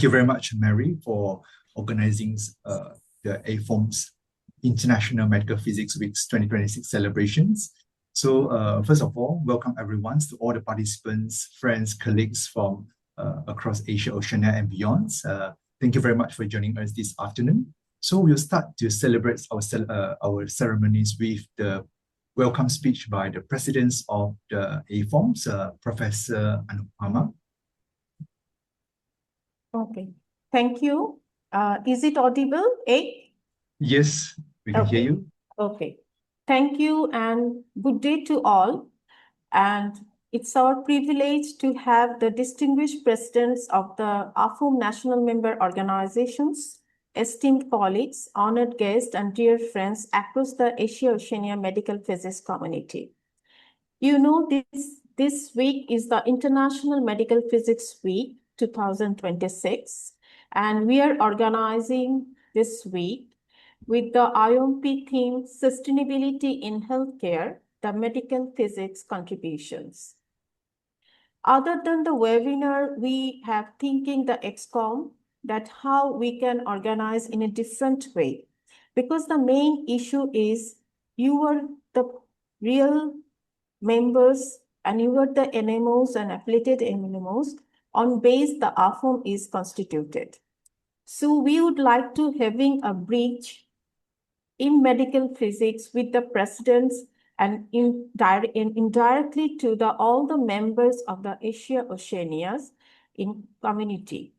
you very much, Mary, for organizing the AFOM's International Medical Physics Week's 2026 celebrations. So first of all, welcome everyone to all the participants, friends, colleagues from across Asia, Oceania and beyond. Thank you very much for joining us this afternoon. So we'll start to celebrate our ceremonies with the welcome speech by the presidents of the AFOMs, Professor Anupama. Okay, thank you. Is it audible, eh? Yes, we can hear you. Okay, thank you and good day to all. And it's our privilege to have the distinguished presidents of the AFOM national member organizations, esteemed colleagues, honored guests, and dear friends across the Asia-Oceania medical physics community. You know, this week is the International Medical Physics Week 2026, and we are organizing this week with the IOMP theme, Sustainability in Healthcare, the Medical Physics Contributions. Other than the webinar, we have thinking the XCOM that how we can organize in a different way, because the main issue is you are the real members and you are the NMOs and affiliated NMOs on base the AFOM is constituted. So we would like to having a bridge in medical physics with the presidents and indirectly to all the members of the Asia-Oceanias in community.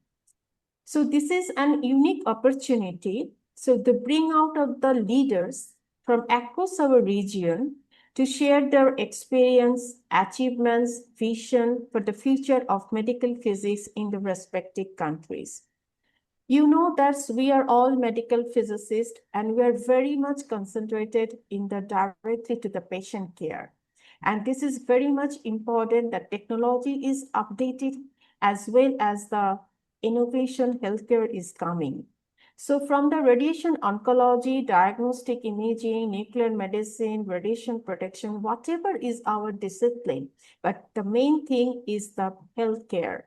So this is an unique opportunity. So to bring out of the leaders from across our region to share their experience, achievements, vision for the future of medical physics in the respective countries. You know that we are all medical physicists and we are very much concentrated in the directly to the patient care. And this is very much important that technology is updated as well as the innovation healthcare is coming. So from the radiation oncology, diagnostic imaging, nuclear medicine, radiation protection, whatever is our discipline, but the main thing is the healthcare.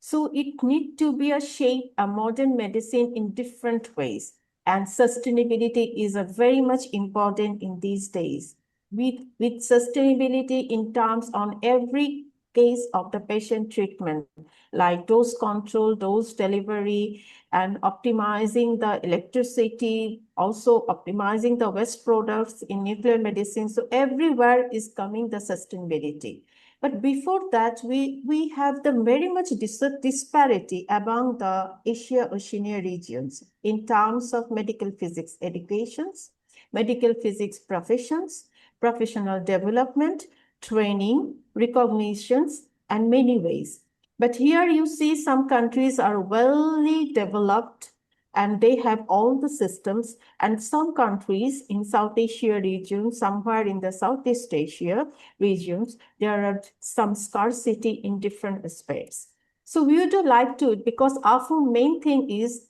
So it needs to be a modern medicine in different ways. And sustainability is a very much important in these days. With sustainability in terms on every case of the patient treatment, like dose control, dose delivery, and optimizing the electricity, also optimizing the waste products in nuclear medicine. So everywhere is coming the sustainability. But before that, we have the very much disparity among the Asia-Oceania regions in terms of medical physics educations, medical physics professions, professional development, training, recognitions, and many ways. But here you see some countries are well developed and they have all the systems, and some countries in South Asia region, somewhere in the Southeast Asia regions, there are some scarcity in different aspects. So we would like to, because our main thing is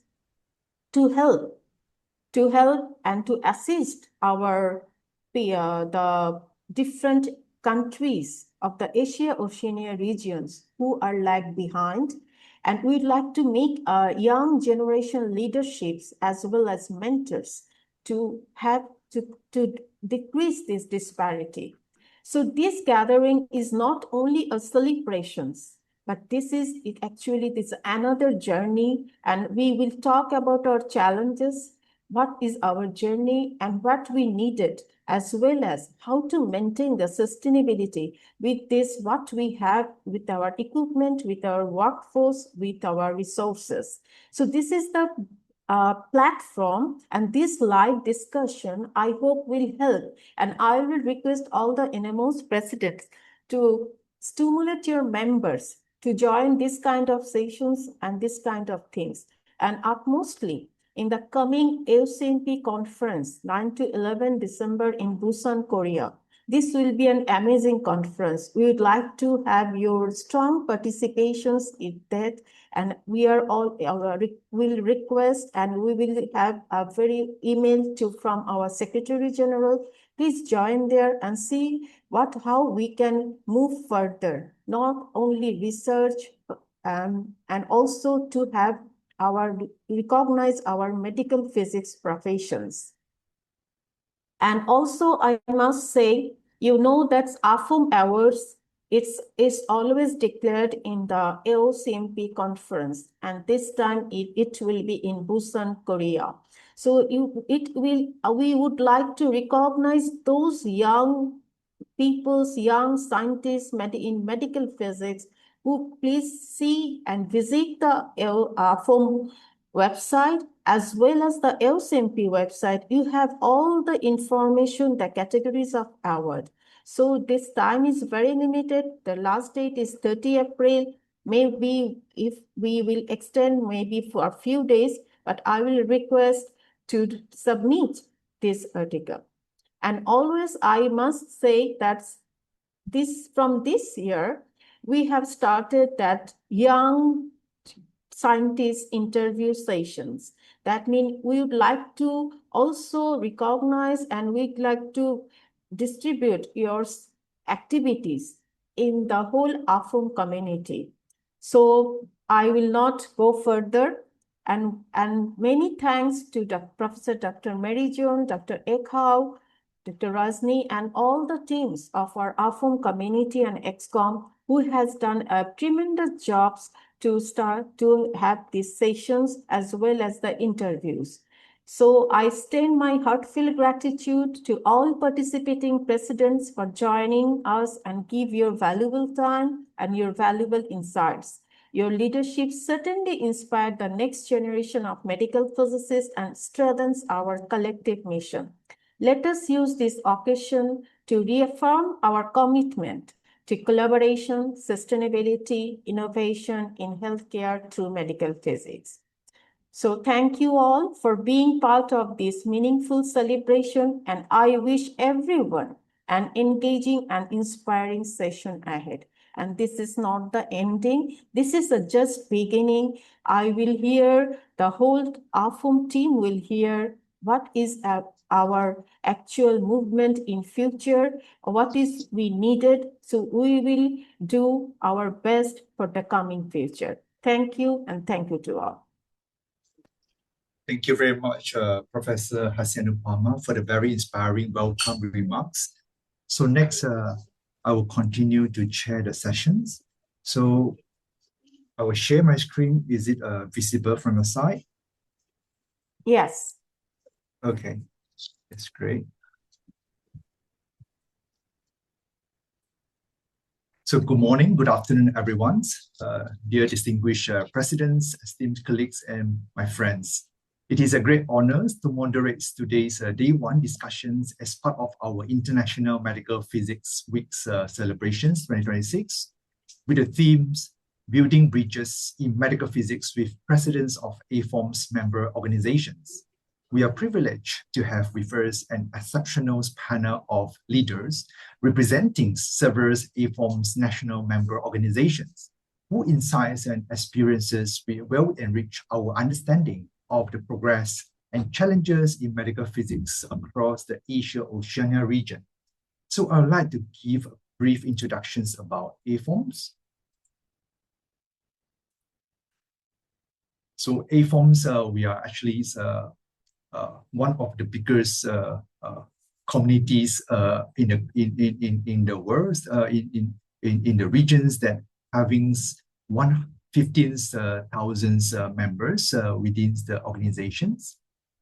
to help and to assist our the different countries of the Asia-Oceania regions who are lag behind. And we'd like to make young generation leaderships as well as mentors to have to decrease this disparity. So this gathering is not only a celebrations, but this is another journey, and we will talk about our challenges, what is our journey and what we needed, as well as how to maintain the sustainability with this, what we have with our equipment, with our workforce, with our resources. So this is the platform, and this live discussion, I hope will help. And I will request all the NMO's presidents to stimulate your members to join this kind of sessions and this kind of things. And utmostly, in the coming AFOMP conference, 9 to 11 December in Busan, Korea. This will be an amazing conference. We would like to have your strong participations in that, and we are all will request, and we will have a very email from our Secretary General. Please join there and see how we can move further, not only research and also to have recognize our medical physics professions. And also, I must say, you know that AFOMP Awards, it's always declared in the AOCMP conference, and this time it will be in Busan, Korea. So we would like to recognize those young people's young scientists in medical physics who please see and visit the AFOM website as well as the LCMP website. You have all the information, the categories of award. So this time is very limited. The last date is 30 April. Maybe if we will extend maybe for a few days, but I will request to submit this article. And always I must say that from this year, we have started that young scientist interview sessions. That means we would like to also recognize and we'd like to distribute your activities in the whole AFOM community. So I will not go further. And many thanks to Professor Dr. Mary Joan, Dr. Ekhau, Dr. Rajni, and all the teams of our AFOM community and EXCOM who has done a tremendous jobs to start to have these sessions as well as the interviews. So I extend my heartfelt gratitude to all participating presidents for joining us and give your valuable time and your valuable insights. Your leadership certainly inspired the next generation of medical physicists and strengthens our collective mission. Let us use this occasion to reaffirm our commitment to collaboration, sustainability, innovation in healthcare through medical physics. So thank you all for being part of this meaningful celebration, and I wish everyone an engaging and inspiring session ahead. And this is not the ending. This is a just beginning. I will hear, the whole AFOM team will hear what is our actual movement in future, what is we needed. So we will do our best for the coming future. Thank you, and thank you to all. Thank you very much, Professor Hasyanupama, for the very inspiring welcome remarks. So next, I will continue to chair the sessions. So I will share my screen. Is it visible from your side? Yes. Okay, that's great. So good morning, good afternoon, everyone. Dear distinguished presidents, esteemed colleagues, and my friends. It is a great honor to moderate today's Day 1 discussions as part of our International Medical Physics Week's celebrations 2026 with the themes Building Bridges in Medical Physics with Presidents of AFOM's member organizations. We are privileged to have with us an exceptional panel of leaders representing several AFOM's national member organizations, whose insights and experiences will enrich our understanding of the progress and challenges in medical physics across the Asia-Oceania region. So I would like to give brief introductions about AFOMs. So AFOMs, we are actually one of the biggest communities in the world, in the regions that having 15,000 members within the organizations.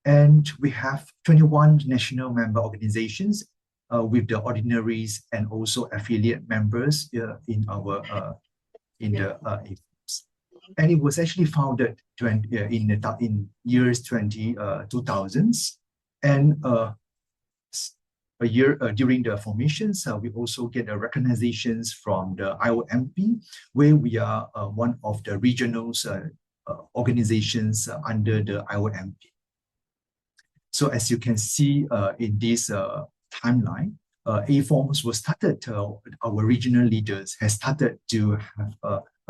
And we have 21 national member organizations with the ordinaries and also affiliate members in our AFOMs. And it was actually founded in years 2000s. And a year during the formations, we also get recognitions from the AFOMP, where we are one of the regional organizations under the AFOMP. So as you can see in this timeline, AFOMs was started, our regional leaders has started to have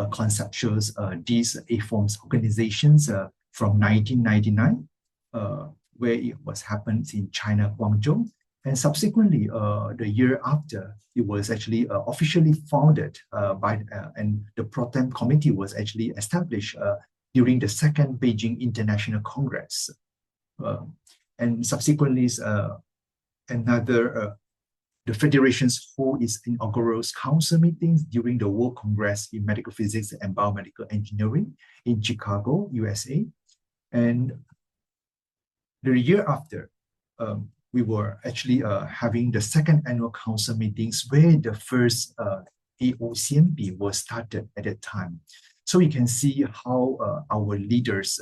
conceptuals these AFOMs organizations from 1999, where it was happened in China, Guangzhou. And subsequently, the year after, it was actually officially founded and the Pro-Tem committee was actually established during the second Beijing International Congress. And subsequently, the Federation's hold its inaugural council meetings during the World Congress in Medical Physics and Biomedical Engineering in Chicago, USA. And the year after, we were actually having the second annual council meetings where the first AOCMP was started at that time. So you can see how our leaders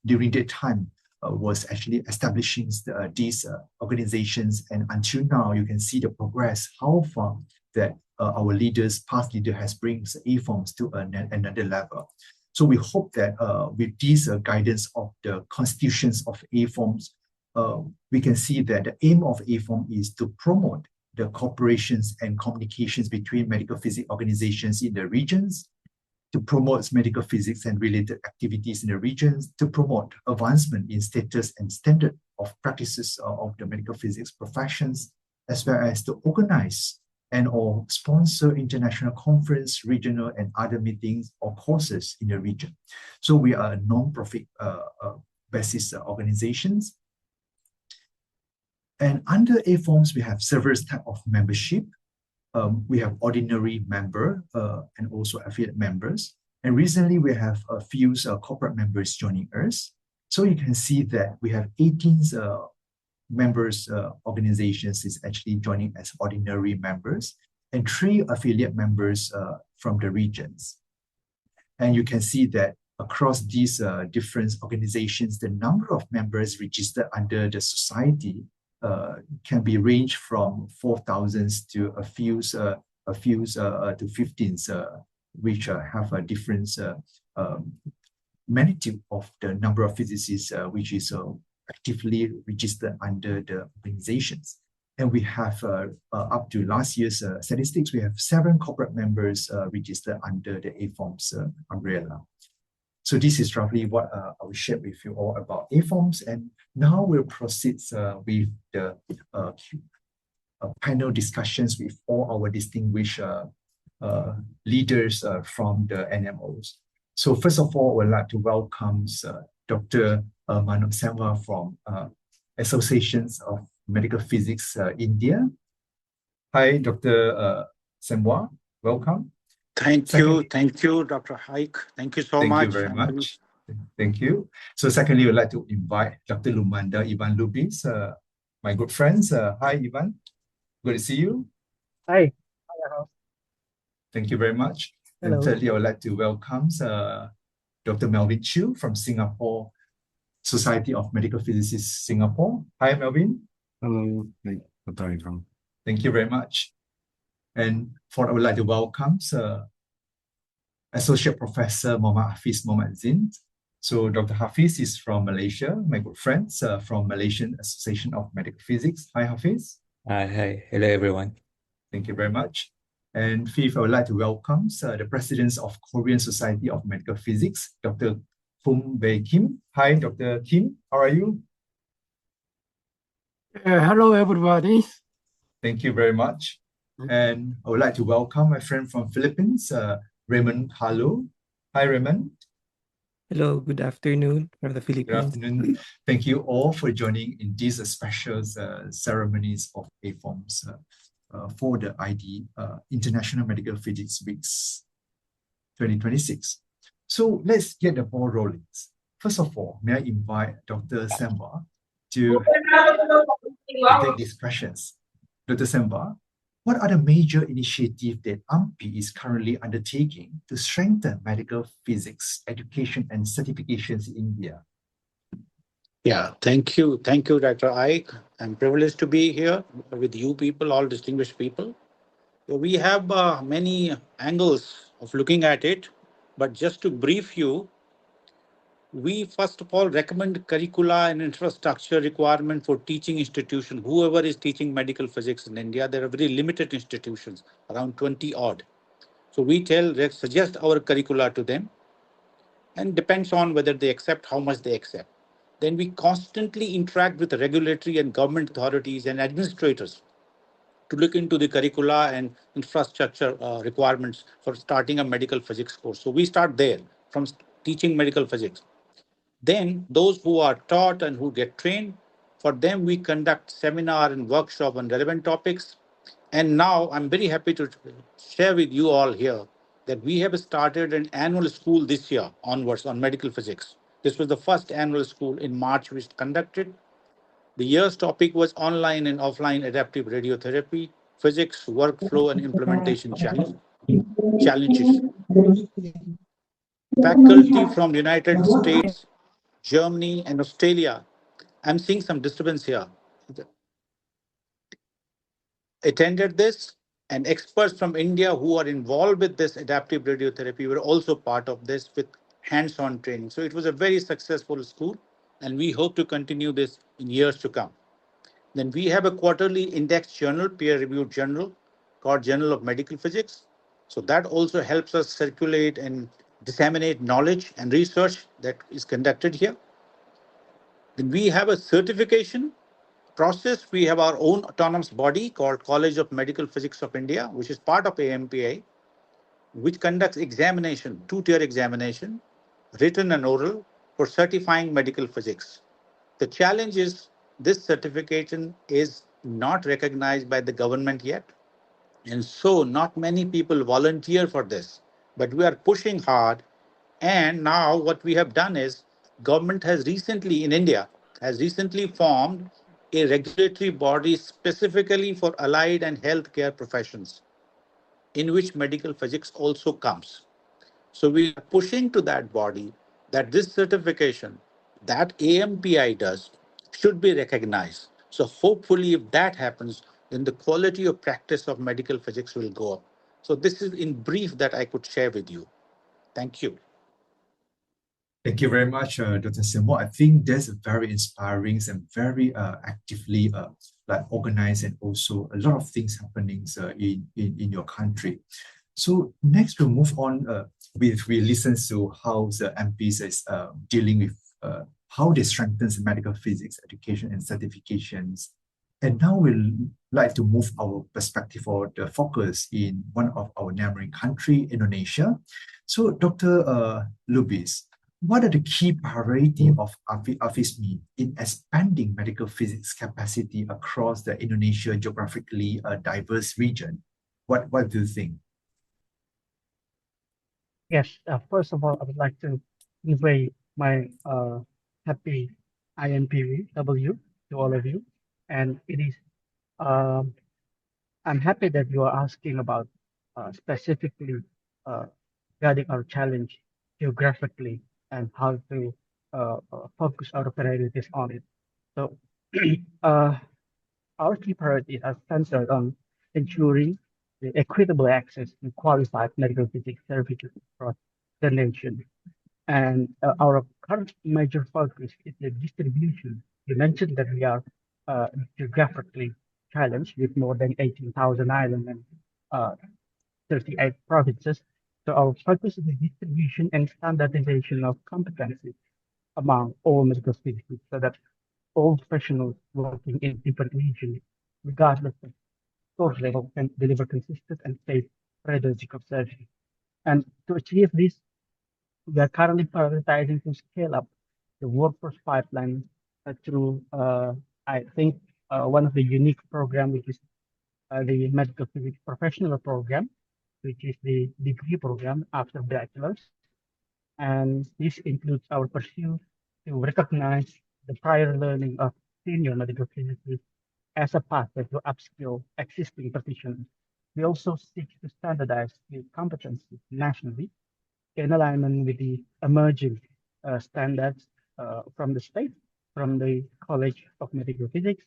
during that time was actually establishing these organizations, and until now you can see the progress, how far that our past leader has brings AFOMS to another level. So we hope that with this guidance of the constitutions of AFOMS, we can see that the aim of AFOM is to promote the cooperations and communications between medical physics organizations in the regions, to promote medical physics and related activities in the regions, to promote advancement in status and standard of practices of the medical physics professions, as well as to organize and or sponsor international conference, regional and other meetings or courses in the region. So we are a non-profit basis organizations. And under AFOMS, we have several types of membership. We have ordinary member and also affiliate members. And recently we have a few corporate members joining us. So you can see that we have 18 members organizations is actually joining as ordinary members, and 3 affiliate members from the regions. And you can see that across these different organizations, the number of members registered under the society can be ranged from 4,000 to a few to 15s, which have a different magnitude of the number of physicists which is actively registered under the organizations. And we have up to last year's statistics, we have 7 corporate members registered under the AFOMS umbrella. So this is roughly what I will share with you all about AFOMS. And now we'll proceed with the panel discussions with all our distinguished leaders from the NMOs. So first of all, I would like to welcome Dr. Manoj Semwa from Associations of Medical Physics India. Hi, Dr. Semwa, welcome. Thank you, Dr. Haik. Thank you so much. Thank you very much. Thank you. So secondly, I'd like to invite Dr. Lumanda Ivan Lubis, my good friends. Hi, Ivan. Good to see you. Hi. Thank you very much. Hello. And thirdly, I would like to welcome Dr. Melvin Chiu from Singapore Society of Medical Physicists Singapore. Hi, Melvin. Hello, Dr. Ivan. Thank you very much. And I would like to welcome Associate Professor Muhammad Hafiz Muhammad Zin. So Dr. Hafiz is from Malaysia, my good friends from Malaysian Association of Medical Physics. Hi, Hafiz. Hi. Hello, everyone. Thank you very much. And fifth, I would like to welcome the President of Korean Society of Medical Physics, Dr. Phum Bae Kim. Hi, Dr. Kim. How are you? Hello, everybody. Thank you very much. And I would like to welcome my friend from Philippines, Raymond Halo. Hi, Raymond. Hello, good afternoon from the Good Philippines. afternoon. Thank you all for joining in these special ceremonies of AFOMS for the International Medical Physics Weeks 2026. So let's get the ball rolling. First of all, may I invite Dr. Semwa to take these questions. Dr. Semwa, what are the major initiatives that AMPI is currently undertaking to strengthen medical physics education and certifications in India? Yeah, thank you. Thank you, Dr. Aik. I'm privileged to be here with you people, all distinguished people. We have many angles of looking at it, but just to brief you, we first of all recommend curricula and infrastructure requirement for teaching institutions. Whoever is teaching medical physics in India, there are very limited institutions, around 20 odd. So we suggest our curricula to them, and depends on whether they accept, how much they accept. Then we constantly interact with the regulatory and government authorities and administrators to look into the curricula and infrastructure requirements for starting a medical physics course. So we start there from teaching medical physics. Then those who are taught and who get trained, for them we conduct seminar and workshop on relevant topics. And now I'm very happy to share with you all here that we have started an annual school this year onwards on medical physics. This was the first annual school in March which conducted. The year's topic was online and offline adaptive radiotherapy, physics, workflow, and implementation challenges. Faculty from United States, Germany, and Australia. I'm seeing some disturbance here. Attended this, and experts from India who are involved with this adaptive radiotherapy were also part of this with hands-on training. So it was a very successful school, and we hope to continue this in years to come. Then we have a quarterly index journal, peer-reviewed journal called Journal of Medical Physics. So that also helps us circulate and disseminate knowledge and research that is conducted here. Then we have a certification process. We have our own autonomous body called College of Medical Physics of India, which is part of AMPI, which conducts examination, two-tier examination, written and oral, for certifying medical physics. The challenge is this certification is not recognized by the government yet. And so not many people volunteer for this, but we are pushing hard. And now what we have done is government has recently in India has recently formed a regulatory body specifically for allied and healthcare professions in which medical physics also comes. So we are pushing to that body that this certification that AMPI does should be recognized. So hopefully if that happens, then the quality of practice of medical physics will go up. So this is in brief that I could share with you. Thank you. Thank you very much, Dr. Simo. I think that's very inspiring and very actively like organized, and also a lot of things happening in your country. So next we'll move on. We listen to how the MPs is dealing with how they strengthen medical physics education and certifications. And now we'd like to move our perspective or the focus in one of our neighboring country, Indonesia. So Dr. Lubis, what are the key priority of AFISMI in expanding medical physics capacity across the Indonesia geographically diverse region? What do you think? Yes, first of all, I would like to convey my happy IMPW to all of you. And it is, I'm happy that you are asking about specifically regarding our challenge geographically and how to focus our priorities on it. So our key priorities are centered on ensuring the equitable access to qualified medical physics services across the nation. And our current major focus is the distribution. You mentioned that we are geographically challenged with more than 18,000 islands and 38 provinces. So our focus is the distribution and standardization of competencies among all medical physicists so that all professionals working in different regions, regardless of source level, can deliver consistent and safe radiological services. And to achieve this, we are currently prioritizing to scale up the workforce pipeline through, I think, one of the unique program, which is the medical physics professional program, which is the degree program after bachelor's. And this includes our pursuit to recognize the prior learning of senior medical physicists as a pathway to upskill existing practitioners. We also seek to standardize the competencies nationally in alignment with the emerging standards from the state, from the College of Medical Physics,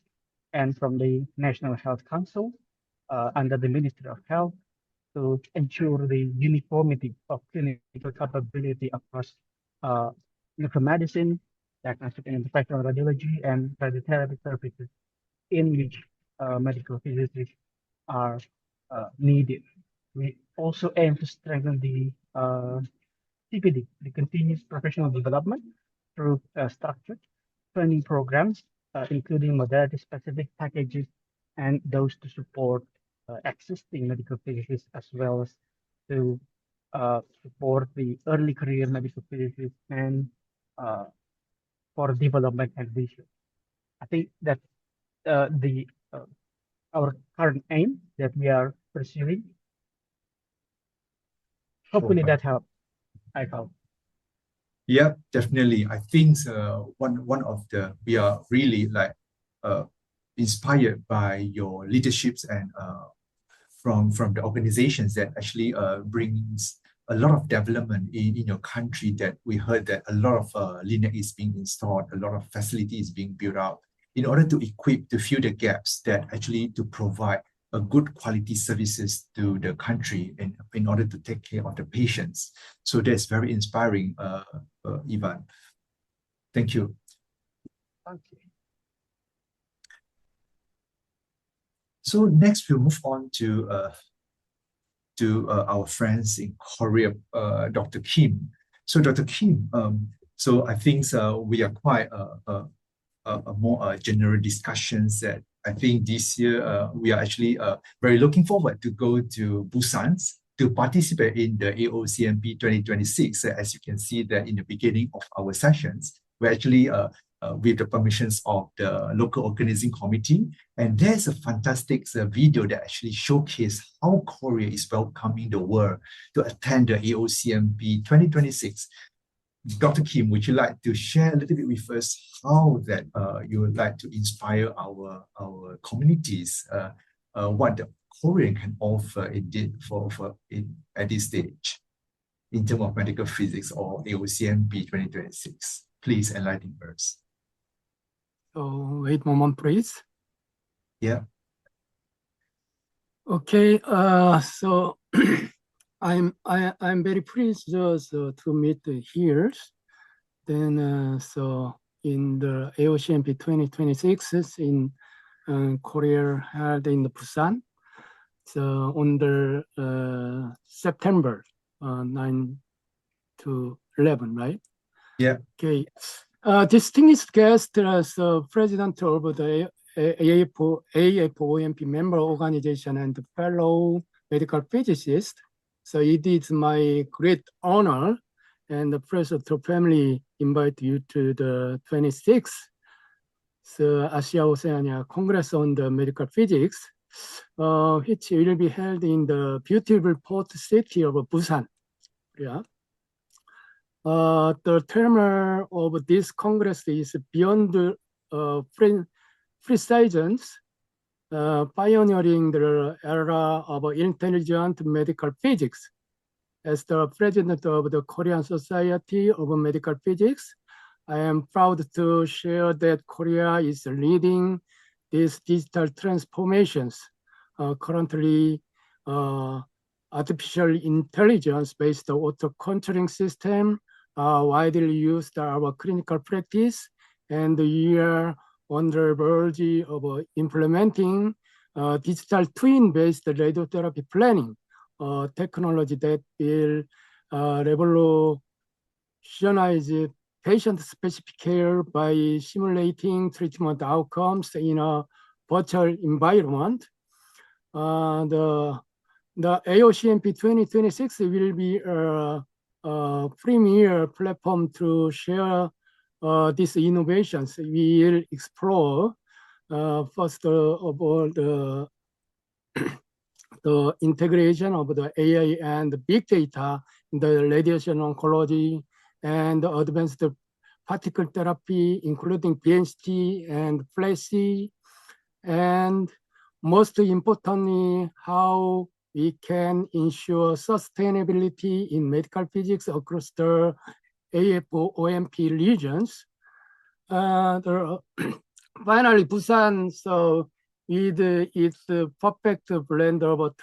and from the National Health Council under the Ministry of Health to ensure the uniformity of clinical capability across nuclear medicine, diagnostic and interventional radiology, and radiotherapy services in which medical physicists are needed. We also aim to strengthen the CPD, the continuous professional development, through structured training programs, including modality-specific packages and those to support existing medical physicists as well as to support the early career medical physicists and for development and research. I think that the our current aim that we are pursuing. Hopefully that helps. I hope. Yeah, definitely. I think one of the we are really like inspired by your leaderships and from the organizations that actually brings a lot of development in your country. That we heard that a lot of linear is being installed, a lot of facility is being built out in order to equip to fill the gaps that actually to provide a good quality services to the country and in order to take care of the patients. So that's very inspiring, Ivan. Thank you. Thank you. So next we'll move on to our friends in Korea, Dr. Kim. So Dr. Kim, so I think we are quite more general discussions that I think this year we are actually very looking forward to go to Busan to participate in the AOCMP 2026. As you can see that in the beginning of our sessions, we're actually with the permissions of the local organizing committee. And there's a fantastic video that actually showcases how Korea is welcoming the world to attend the AOCMP 2026. Dr. Kim, would you like to share a little bit with us how that you would like to inspire our communities, what the Korean can offer indeed at this stage in terms of medical physics or AOCMP 2026? Please enlighten us. So wait a moment, please. Yeah. Okay. So I'm very pleased to meet here. Then so in the AOCMP 2026 in Korea held in Busan. So on the September 9 to 11, right? Yeah. Okay. Distinguished guest as president of the AFOMP member organization and fellow medical physicist. So it is my great honor and the pleasure to family invite you to the 26th Asia Oceania Congress on the Medical Physics, which will be held in the beautiful port city of Busan. Yeah. The theme of this Congress is beyond precision, pioneering the era of intelligent medical physics. As the president of the Korean Society of Medical Physics, I am proud to share that Korea is leading these digital transformations. Currently, artificial intelligence-based auto-contouring system widely used in our clinical practice, and we are on the verge of implementing digital twin-based radiotherapy planning, technology that will revolutionize patient-specific care by simulating treatment outcomes in a virtual environment. The AOCMP 2026 will be a premier platform to share these innovations. We will explore first of all the integration of the AI and the big data in the radiation oncology and advanced particle therapy, including PNCT and FLASH, and most importantly, how we can ensure sustainability in medical physics across the AFOMP regions. Finally, Busan, so with its perfect blend of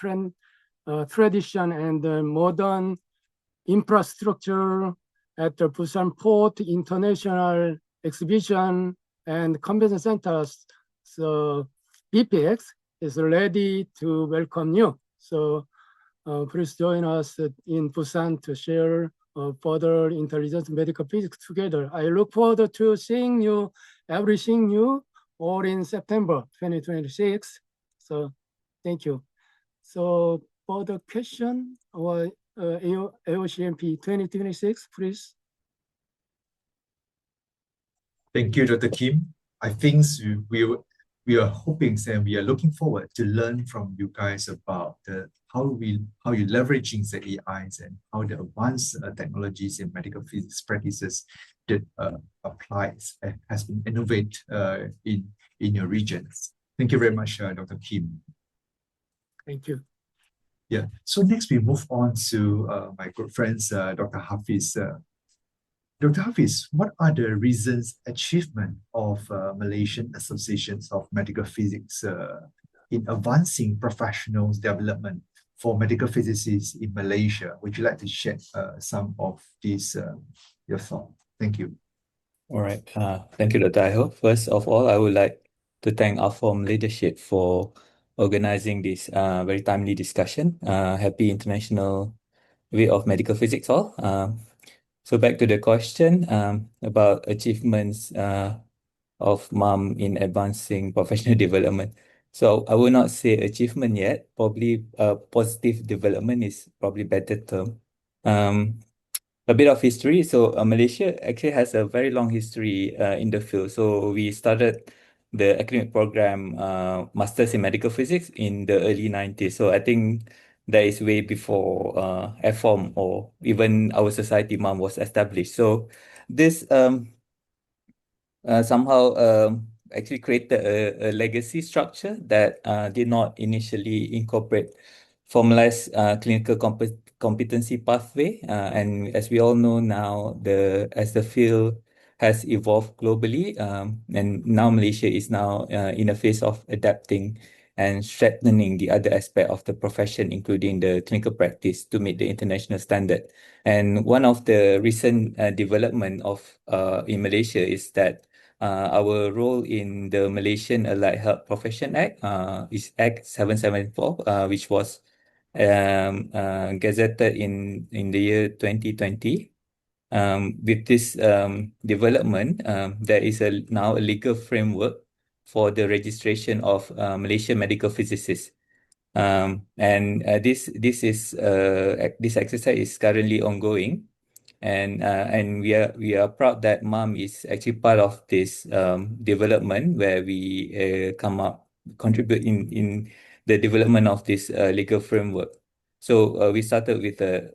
tradition and modern infrastructure at the Busan Port International Exhibition and Convention Centers, so BPX is ready to welcome you. So please join us in Busan to share further intelligent medical physics together. I look forward to seeing you, everything new, all in September 2026. So thank you. So for the question, or AOCMP 2026, please. Thank you, Dr. Kim. I think we are hoping and we are looking forward to learn from you guys about how you leveraging the AIs and how the advanced technologies in medical physics practices that applies has been innovated in your regions. Thank you very much, Dr. Kim. Thank you. Yeah. So next we move on to my good friends, Dr. Hafiz. Dr. Hafiz, what are the recent achievement of Malaysian Associations of Medical Physics in advancing professionals development for medical physicists in Malaysia? Would you like to share some of these your thoughts? Thank you. All right. Thank you, Dr. Iho. First of all, I would like to thank AFOMP leadership for organizing this very timely discussion. Happy International Week of Medical Physics all. So back to the question about achievements of MUM in advancing professional development. So I will not say achievement yet. Probably positive development is probably better term. A bit of history. So Malaysia actually has a very long history in the field. So we started the academic program Masters in Medical Physics in the early 90s. So I think that is way before AFOMP or even our society MUM was established. So this somehow actually created a legacy structure that did not initially incorporate formalized clinical competency pathway. And as we all know now, as the field has evolved globally, and now Malaysia is now in a phase of adapting and strengthening the other aspect of the profession, including the clinical practice to meet the international standard. And one of the recent development of in Malaysia is that our role in the Malaysian Allied Health Profession Act is Act 774, which was gazetted in the year 2020. With this development, there is now a legal framework for the registration of Malaysian medical physicists. And this exercise is currently ongoing. And we are proud that MUM is actually part of this development where we contribute in the development of this legal framework. So we started with a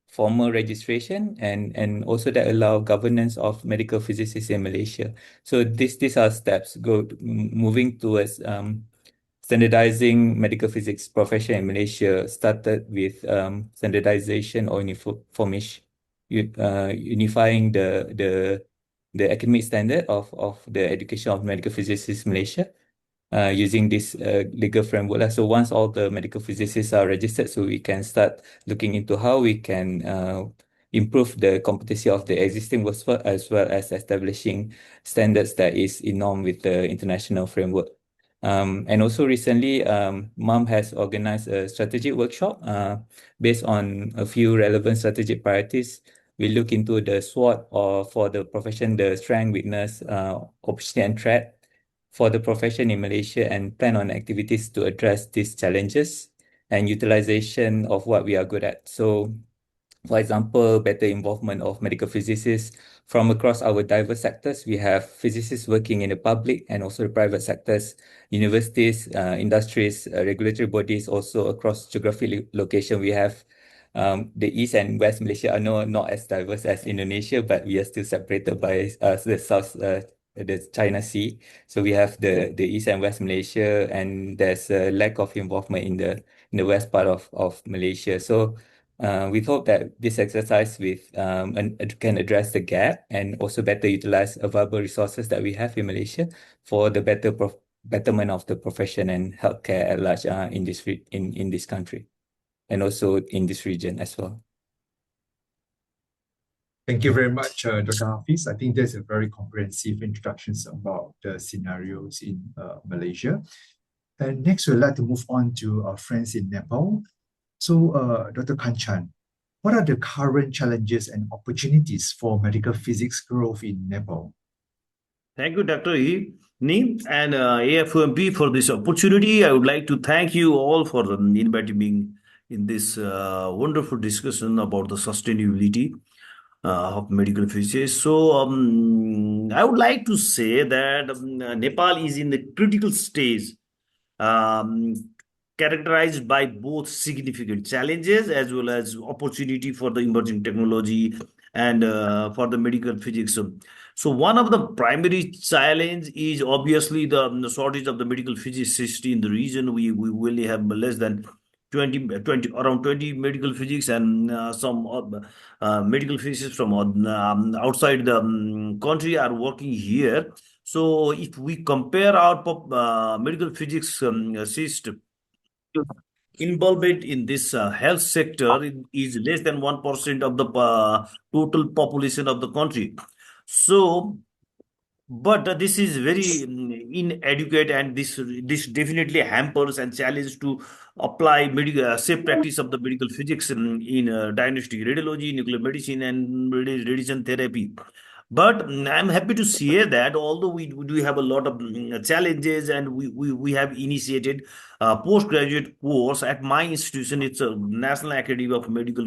formal registration and also that allow governance of medical physicists in Malaysia. So these are steps moving towards standardizing medical physics profession in Malaysia. Started with standardization or unifying the academic standard of the education of medical physicists in Malaysia using this legal framework. So once all the medical physicists are registered, so we can start looking into how we can improve the competency of the existing workforce as well as establishing standards that is in norm with the international framework. And also recently, MUM has organized a strategic workshop based on a few relevant strategic priorities. We look into the SWOT for the profession, the strength, weakness, opportunity and threat for the profession in Malaysia, and plan on activities to address these challenges and utilization of what we are good at. So, for example, better involvement of medical physicists from across our diverse sectors. We have physicists working in the public and also the private sectors, universities, industries, regulatory bodies, also across geographic location. We have the East and West Malaysia are not as diverse as Indonesia, but we are still separated by the South, the China Sea. So we have the East and West Malaysia, and there's a lack of involvement in the west part of Malaysia. So we hope that this exercise can address the gap and also better utilize available resources that we have in Malaysia for the betterment of the profession and healthcare at large in this country and also in this region as well. Thank you very much, Dr. Hafiz. I think there's a very comprehensive introduction about the scenarios in Malaysia. And next, we'd like to move on to our friends in Nepal. So, Dr. Kanchan, what are the current challenges and opportunities for medical physics growth in Nepal? Thank you, Dr. Ni and AFOMP for this opportunity. I would like to thank you all for inviting me in this wonderful discussion about the sustainability of medical physics. So, I would like to say that Nepal is in the critical stage, um, characterized by both significant challenges as well as opportunity for the emerging technology and for the medical physics. So one of the primary challenge is obviously the shortage of the medical physicists in the region. We really have less than 20 around 20 medical physics and some medical physicists from outside the country are working here. So if we compare our medical physics system involvement in this health sector, it is less than 1% of the total population of the country. So but this is very inadequate, and this definitely hampers and challenges to apply medical safe practice of the medical physics in diagnostic radiology, nuclear medicine, and radiation therapy. But I'm happy to see that although we do have a lot of challenges, and we have initiated a postgraduate course at my institution. It's a National Academy of Medical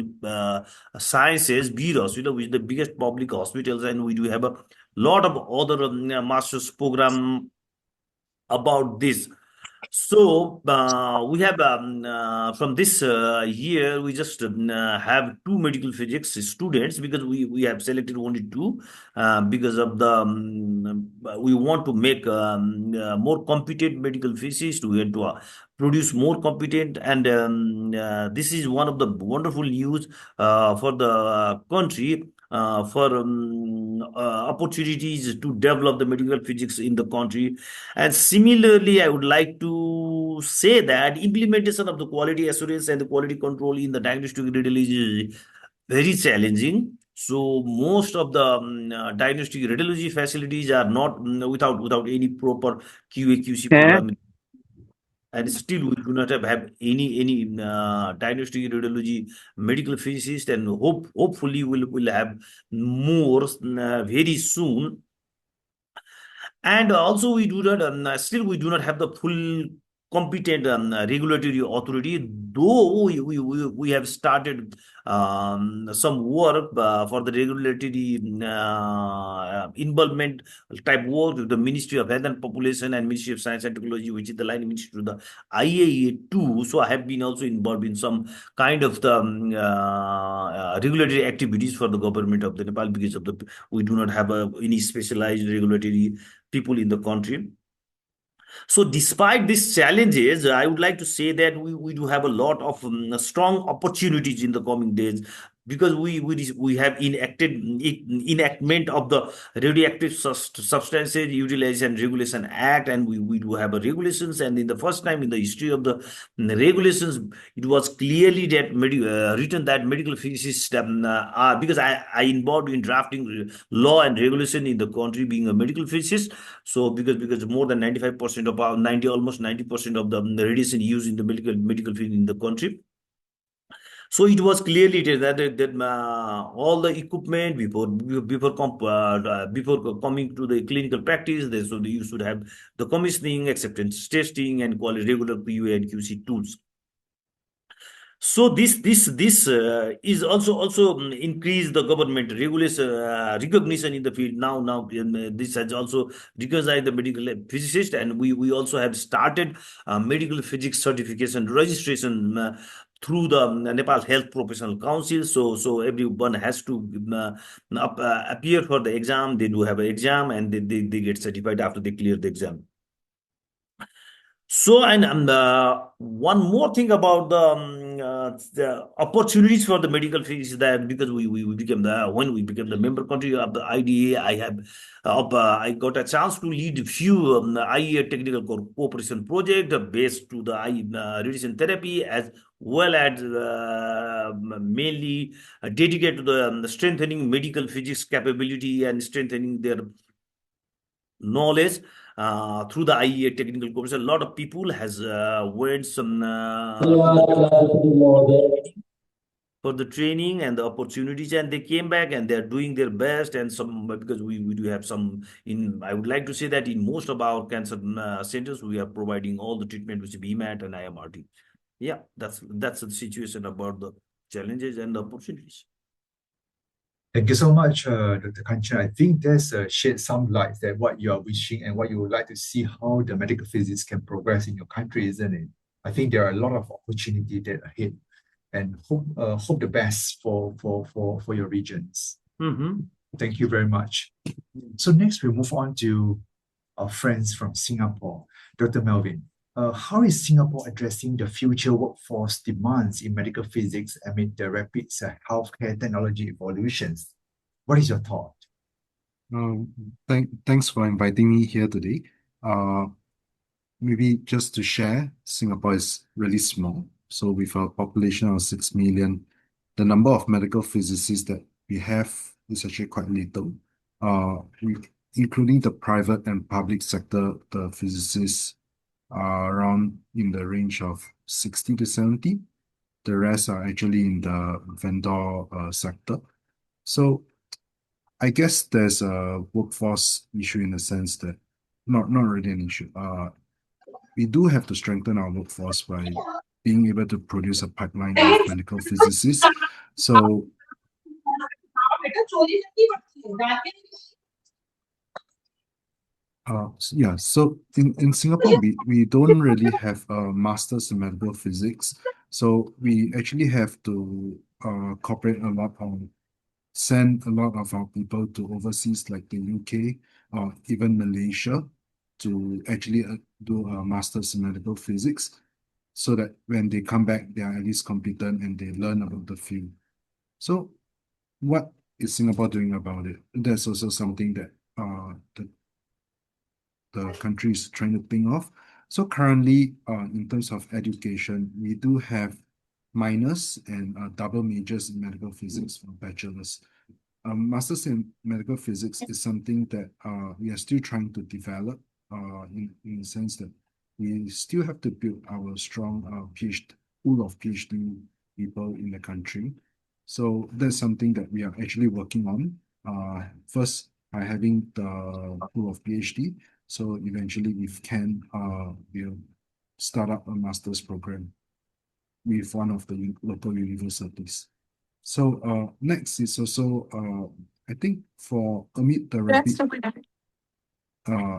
Sciences, BROS, which is the biggest public hospitals, and we do have a lot of other master's program about this. So we have from this year we just have two medical physics students, because we have selected only two because of the we want to make more competent medical physicists to produce more competent, and this is one of the wonderful news for the country, for opportunities to develop the medical physics in the country. And similarly, I would like to say that implementation of the quality assurance and the quality control in the diagnostic radiology is very challenging. So most of the diagnostic radiology facilities are not without any proper QA QC program, and still we do not have any diagnostic radiology medical physicist, and hopefully we'll have more very soon. And also, we do not still we do not have the full competent regulatory authority, though we have started some work for the regulatory involvement type work with the Ministry of Health and Population and Ministry of Science and Technology, which is the line ministry to the IAEA too. So I have been also involved in some kind of the regulatory activities for the government of the Nepal, because of the we do not have any specialized regulatory people in the country. So despite these challenges, I would like to say that we do have a lot of strong opportunities in the coming days, because we have enactment of the Radioactive Substances Utilization Regulation Act, and we do have a regulations. And in the first time in the history of the regulations, it was clearly that written that medical physicists are, because I involved in drafting law and regulation in the country, being a medical physicist. So because more than 95% of our 90 almost 90% of the radiation used in the medical field in the country. So it was clearly that all the equipment before coming to the clinical practice, you should have the commissioning, acceptance testing, and quality regular QA and QC tools. So this is also increase the government regulation recognition in the field. Now this has also recognized the medical physicist, and we also have started medical physics certification registration through the Nepal Health Professional Council. So everyone has to appear for the exam. They do have an exam, and they get certified after they clear the exam. So, and one more thing about the opportunities for the medical field is that, because we became when we became the member country of the IDA, I got a chance to lead a few IEA technical cooperation project based to the radiation therapy, as well as mainly dedicated to the strengthening medical physics capability and strengthening their knowledge through the IEA technical course. A lot of people has went some for the training and the opportunities, and they came back and they're doing their best. And some, because we do have some in, I would like to say that in most of our cancer centers, we are providing all the treatment with BMAT and IMRT. yeah, that's the situation about the challenges and the opportunities. Thank you so much, Dr. Kanchan. I think there's shed some light that what you are wishing and what you would like to see how the medical physics can progress in your country, isn't it? I think there are a lot of opportunity that ahead, and hope the best for your regions. Thank you very much. So next we move on to our friends from Singapore, Dr. Melvin. How is Singapore addressing the future workforce demands in medical physics amid the rapid healthcare technology evolutions? What is your thought? Thanks for inviting me here today. Maybe just to share, Singapore is really small. So with a population of 6 million, the number of medical physicists that we have is actually quite little. Including the private and public sector, the physicists are around in the range of 60 to 70. The rest are actually in the vendor sector. So I guess there's a workforce issue in the sense that not really an issue. We do have to strengthen our workforce by being able to produce a pipeline of medical physicists. So yeah, so in Singapore, we don't really have a master's in medical physics. So we actually have to cooperate a lot on send a lot of our people to overseas like the UK or even Malaysia to actually do a master's in medical physics so that when they come back, they are at least competent and they learn about the field. So what is Singapore doing about it? That's also something that the country is trying to think of. So currently, in terms of education, we do have minors and double majors in medical physics for bachelors. Masters in medical physics is something that we are still trying to develop in the sense that we still have to build our strong pool of PhD people in the country. So that's something that we are actually working on. First, by having the pool of PhD, so eventually we can we'll start up a master's program with one of the local universities. So next is also I think amid the rapid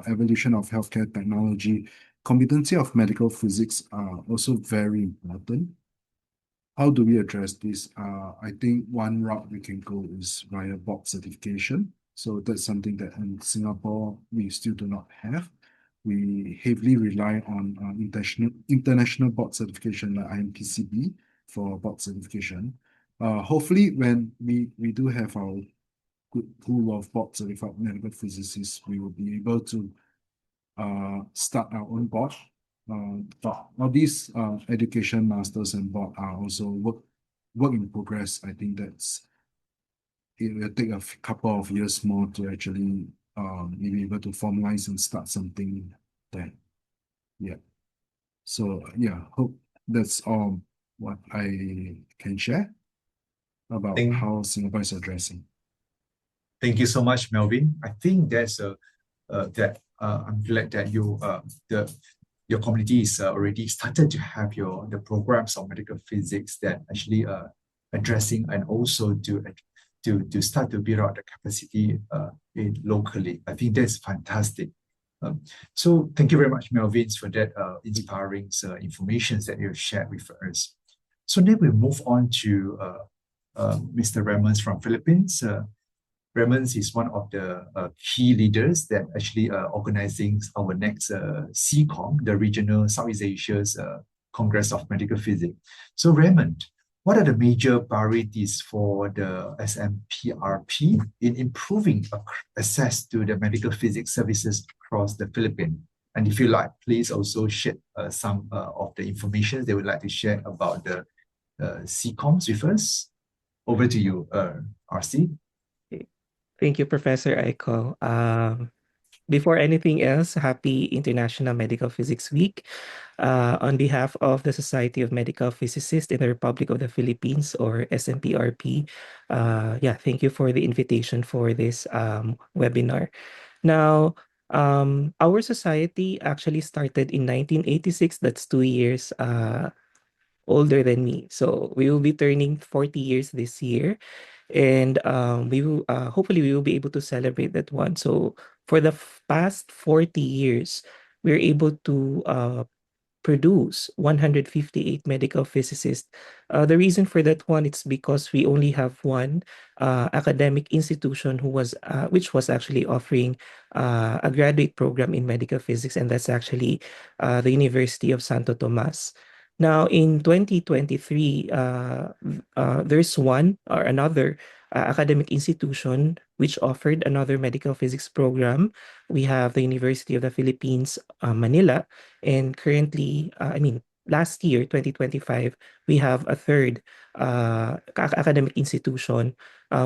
evolution of healthcare technology, competency of medical physics are also very important. How do we address this? I think one route we can go is via board certification. So that's something that in Singapore we still do not have. We heavily rely on international board certification like IMPCB for board certification. Hopefully, when we do have our good pool of board certified medical physicists, we will be able to start our own board. But all these education masters and board are also work in progress. I think it will take a couple of years more to actually be able to formalize and start something there. Yeah. So yeah, hope that's all what I can share about how Singapore is addressing. Thank you so much, Melvin. I think that's I'm glad that your community is already started to have the programs of medical physics that actually addressing and also to start to build out the capacity locally. I think that's fantastic. So thank you very much, Melvin, for that inspiring information that you shared with us. So then we move on to Mr. Ramons from Philippines. Ramons is one of the key leaders that actually organizing our next CCOM, the Regional Southeast Asia's Congress of Medical Physics. So Raymond, what are the major priorities for the SMPRP in improving access to the medical physics services across the Philippines? And if you like, please also share some of the information they would like to share about the CCOMs with us. Over to you, RC. Thank you, Professor Aiko. Before anything else, happy International Medical Physics Week. On behalf of the Society of Medical Physicists in the Republic of the Philippines, or SMPRP, thank you for the invitation for this webinar. Now, our society actually started in 1986. That's 2 years older than me. So we will be turning 40 years this year, and we will hopefully we will be able to celebrate that one. So for the past 40 years, we're able to produce 158 medical physicists. The reason for that one, it's because we only have one academic institution which was actually offering a graduate program in medical physics, and that's actually the University of Santo Tomas. Now, in 2023, there's one or another academic institution which offered another medical physics program. We have the University of the Philippines, Manila, and currently, last year, 2025, we have a third academic institution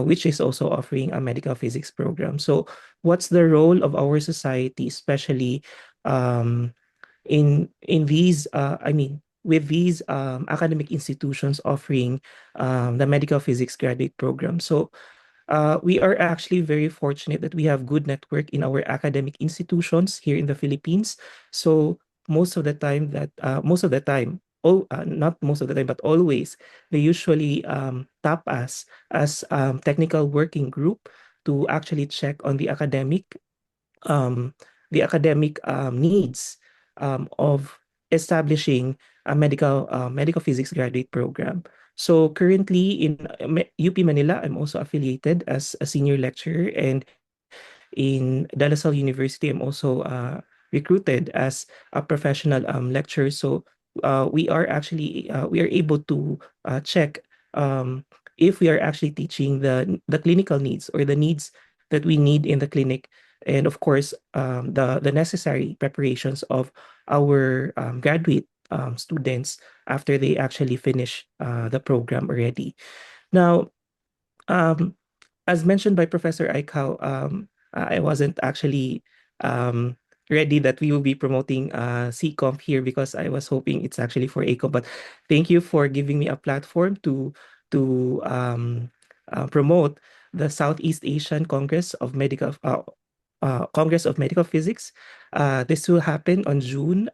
which is also offering a medical physics program. So, what's the role of our society, especially in these? With these academic institutions offering the medical physics graduate program. So, we are actually very fortunate that we have good network in our academic institutions here in the Philippines. So most of the time, not most of the time, but always, they usually tap us as technical working group to actually check on um, the academic needs of establishing a medical physics graduate program. So currently in UP Manila, I'm also affiliated as a senior lecturer, and in De La Salle University, I'm also recruited as a professional lecturer. So we are able to check if we are actually teaching the clinical needs or the needs that we need in the clinic, and of course the necessary preparations of our graduate students after they actually finish the program already. Now, um, as mentioned by Professor Aikau, I wasn't actually um, ready that we will be promoting CComp here, because I was hoping it's actually for AComp. But thank you for giving me a platform to promote the Southeast Asian Congress of Medical Physics. This will happen on June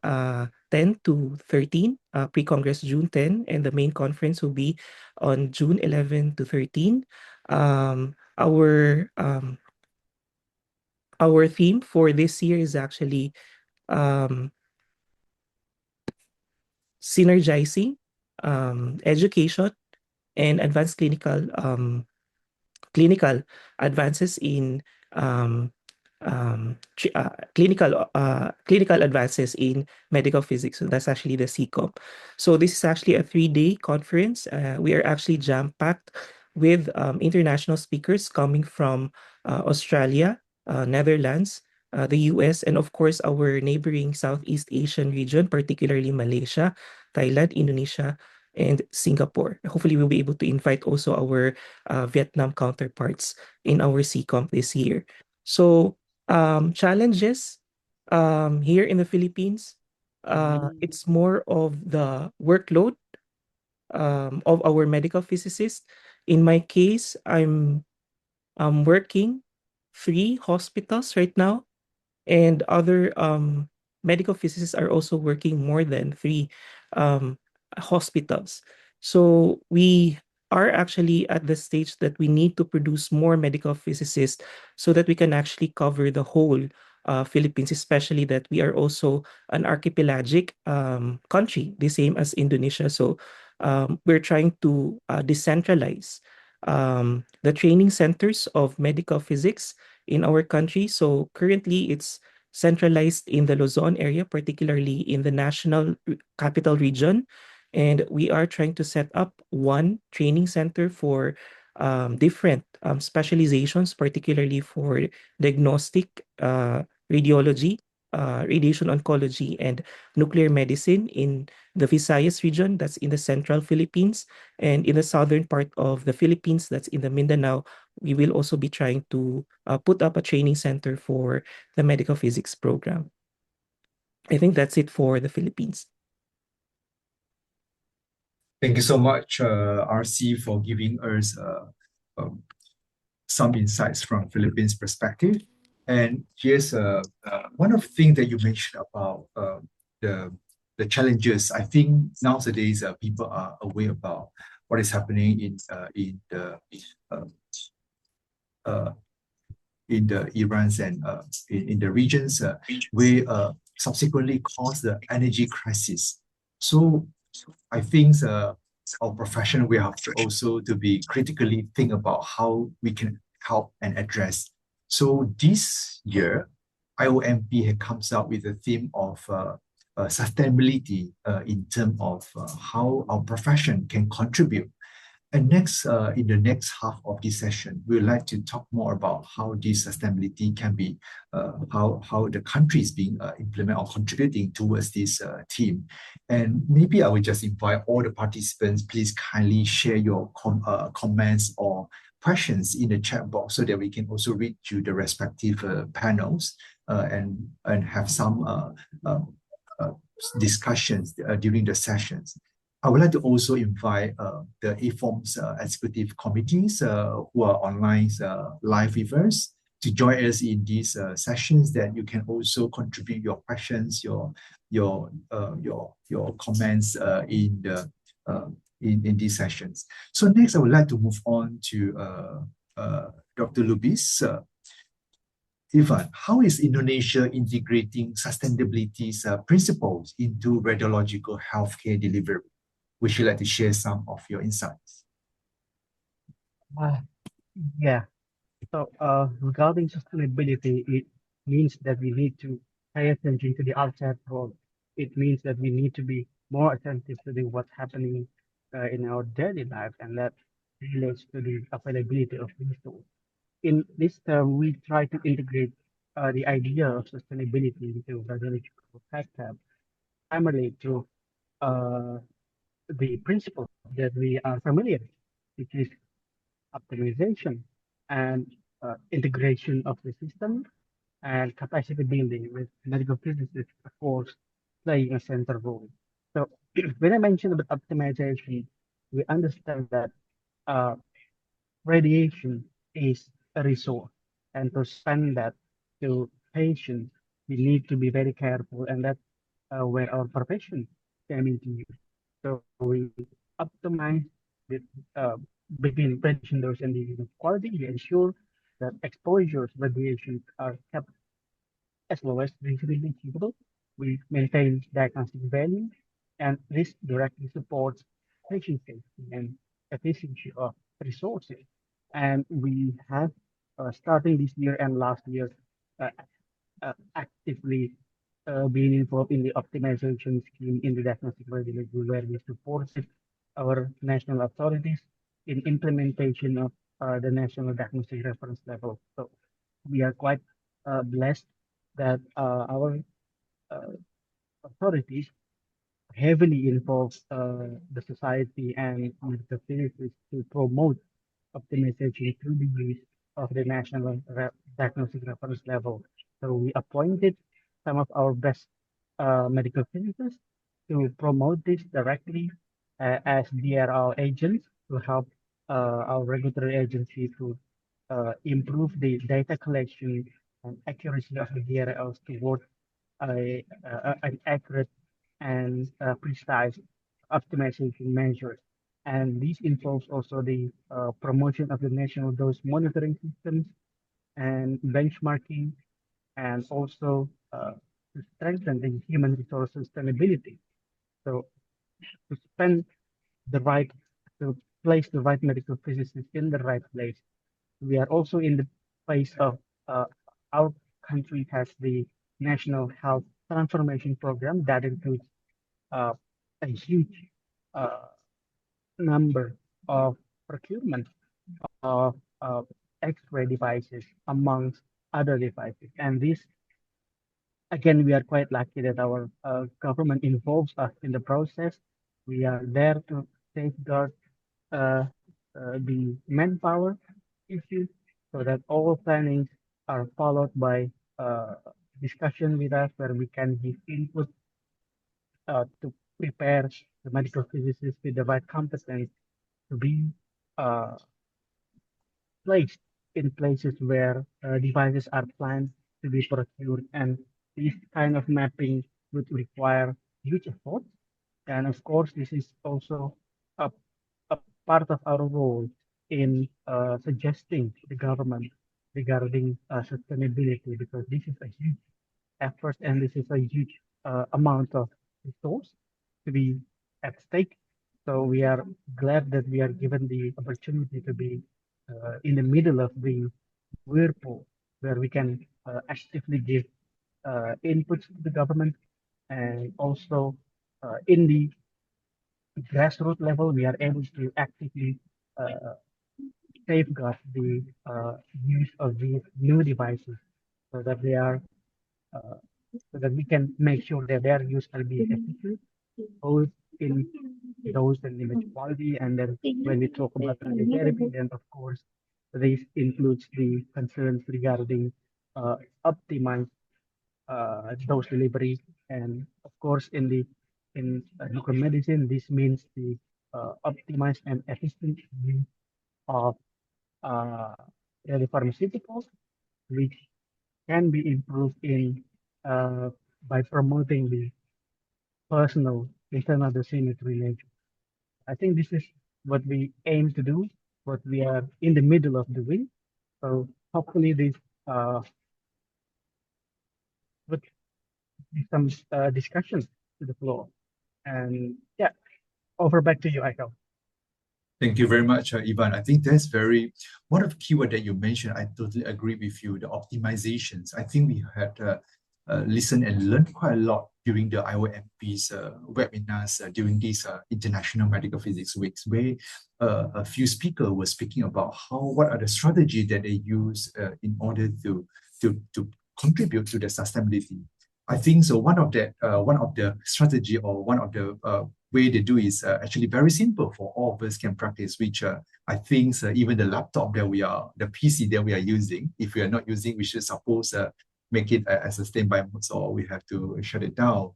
10 to 13, pre-Congress June 10, and the main conference will be on June 11 to 13. Our theme for this year is actually synergizing education and advanced clinical advances in clinical advances in medical physics. So that's actually the CCOP. So this is actually a 3-day conference. We are actually jam-packed with international speakers coming from Australia, Netherlands, the US, and of course our neighboring Southeast Asian region, particularly Malaysia, Thailand, Indonesia, and Singapore. Hopefully, we'll be able to invite also our Vietnam counterparts in our CComp this year. So, challenges here in the Philippines, it's more of the workload of our medical physicists. In my case, I'm working 3 hospitals right now, and other medical physicists are also working more than 3 um, hospitals. So we are actually at the stage that we need to produce more medical physicists so that we can actually cover the whole Philippines, especially that we are also an archipelagic country, the same as Indonesia. So we're trying to decentralize the training centers of medical physics in our country. So currently it's centralized in the Luzon area, particularly in the national capital region. And we are trying to set up one training center for different specializations, particularly for diagnostic radiology, radiation oncology, and nuclear medicine in the Visayas region, that's in the central Philippines, and in the southern part of the Philippines, that's in the Mindanao. We will also be trying to put up a training center for the medical physics program. I think that's it for the Philippines. Thank you so much, RC, for giving us some insights from Philippines perspective. And here's one of the things that you mentioned about the the challenges. I think nowadays people are aware about what is happening uh, uh, in the Irans and in the regions where subsequently caused the energy crisis. So I think our profession, we have to also to be critically think about how we can help and address. So this year, IOMP had comes out with a theme of sustainability in terms of how our profession can contribute. And next, in the next half of this session, we would like to talk more about how this sustainability can be, how the country is being implemented or contributing towards this theme. And maybe I will just invite all the participants, please kindly share your comments or questions in the chat box so that we can also read to the respective panels and have some discussions during the sessions. I would like to also invite the AFOM's executive committees who are online live with us to join us in these sessions. That you can also contribute your questions, your comments in these sessions. So next, I would like to move on to Dr. Lubis. Ivan, how is Indonesia integrating sustainability's principles into radiological healthcare delivery? Would you like to share some of your insights? Yeah. So regarding sustainability, it means that we need to pay attention to the outside world. It means that we need to be more attentive to what's happening in our daily life, and that relates to the availability of resources. In this term, we try to integrate the idea of sustainability into radiological healthcare, primarily through uh, the principle that we are familiar with, which is optimization and integration of the system and capacity building, with medical physicists, of course, playing a central role. So when I mentioned about optimization, we understand that uh, radiation is a resource, and to spend that to patients, we need to be very careful, and that's where our profession came into use. So we optimize with uh, between prevention dose and the use of quality. We ensure that exposures radiation are kept as low as reasonably achievable. We maintain diagnostic value, and this directly supports patient safety and efficiency of resources. And we have, starting this year and last year, uh, actively being involved in the optimization scheme in the diagnostic radiology, where we supported our national authorities in implementation of the national diagnostic reference level. So we are quite blessed that our uh, authorities heavily involve the society and the physicists to promote optimization through the use of the national diagnostic reference level. So we appointed some of our best medical physicists to promote this directly as DRL agents to help our regulatory agency to improve the data collection and accuracy of the DRLs toward an accurate and precise optimization measures. And this involves also the promotion of the national dose monitoring systems and benchmarking, and also to strengthen the human resource sustainability. So to spend the right, to place the right medical physicists in the right place. We are also in the phase of our country has the National Health Transformation Program that includes uh, a huge uh, number of procurement of X-ray devices amongst other devices. And this, again, we are quite lucky that our government involves us in the process. We are there to safeguard uh, the manpower issue so that all plannings are followed by discussion with us, where we can give input to prepare the medical physicists with the right competence to be uh, placed in places where devices are planned to be procured. And this kind of mapping would require huge effort. And of course, this is also a, a part of our role in suggesting to the government regarding sustainability, because this is a huge effort and this is a huge amount of resource to be at stake. So we are glad that we are given the opportunity to be in the middle of the whirlpool, where we can actively give inputs to the government, and also in the grassroots level, we are able to actively uh, safeguard the use of these new devices so that they are uh, so that we can make sure that their use will be efficient, both in dose and image quality. And then when we talk about radiotherapy, then of course this includes the concerns regarding optimized dose delivery, and of course in nuclear medicine, this means the optimized and efficient use of uh, radiopharmaceuticals, which can be improved in by promoting the personal internal dosimetry nature. I think this is what we aim to do, what we are in the middle of doing. So hopefully this would be some discussion to the floor. And yeah, over back to you, Aiko. Thank you very much, Ivan. I think that's one of the keyword that you mentioned. I totally agree with you. The optimizations. I think we had listened and learned quite a lot during the IOMP's webinars during these International Medical Physics Weeks, where a few speakers were speaking about what are the strategies that they use in order to contribute to the sustainability. I think so. One of the strategy, or one of the way they do is actually very simple for all of us can practice, which I think even the laptop the PC that we are using, if we are not using, we should suppose make it as a standby mode, or we have to shut it down.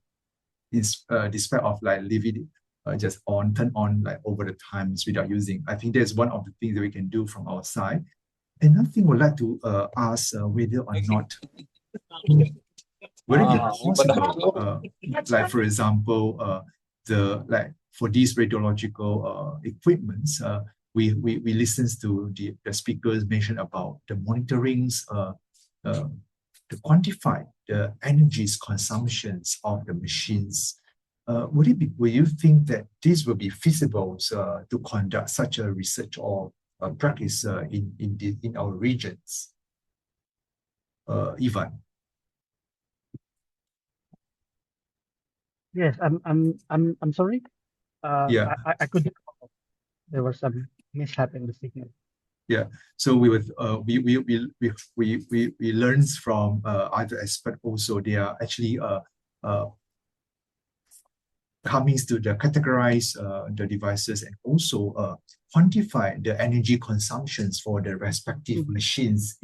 Despite of like leaving it just turn on like over the times without using. I think that's one of the things that we can do from our side. Another thing we'd like to ask whether or not would it be possible, like for example, for these radiological equipments, we listens to the speakers mention about the monitorings, to quantify the energies consumptions of the machines. Will you think that this will be feasible to conduct such a research or practice in our regions? Ivan. Yes, I'm sorry. Yeah. I could. There was some mishap in the signal. Yeah. So we learned from other aspect also. They are actually coming to categorize the devices and also quantify the energy consumptions for the respective machines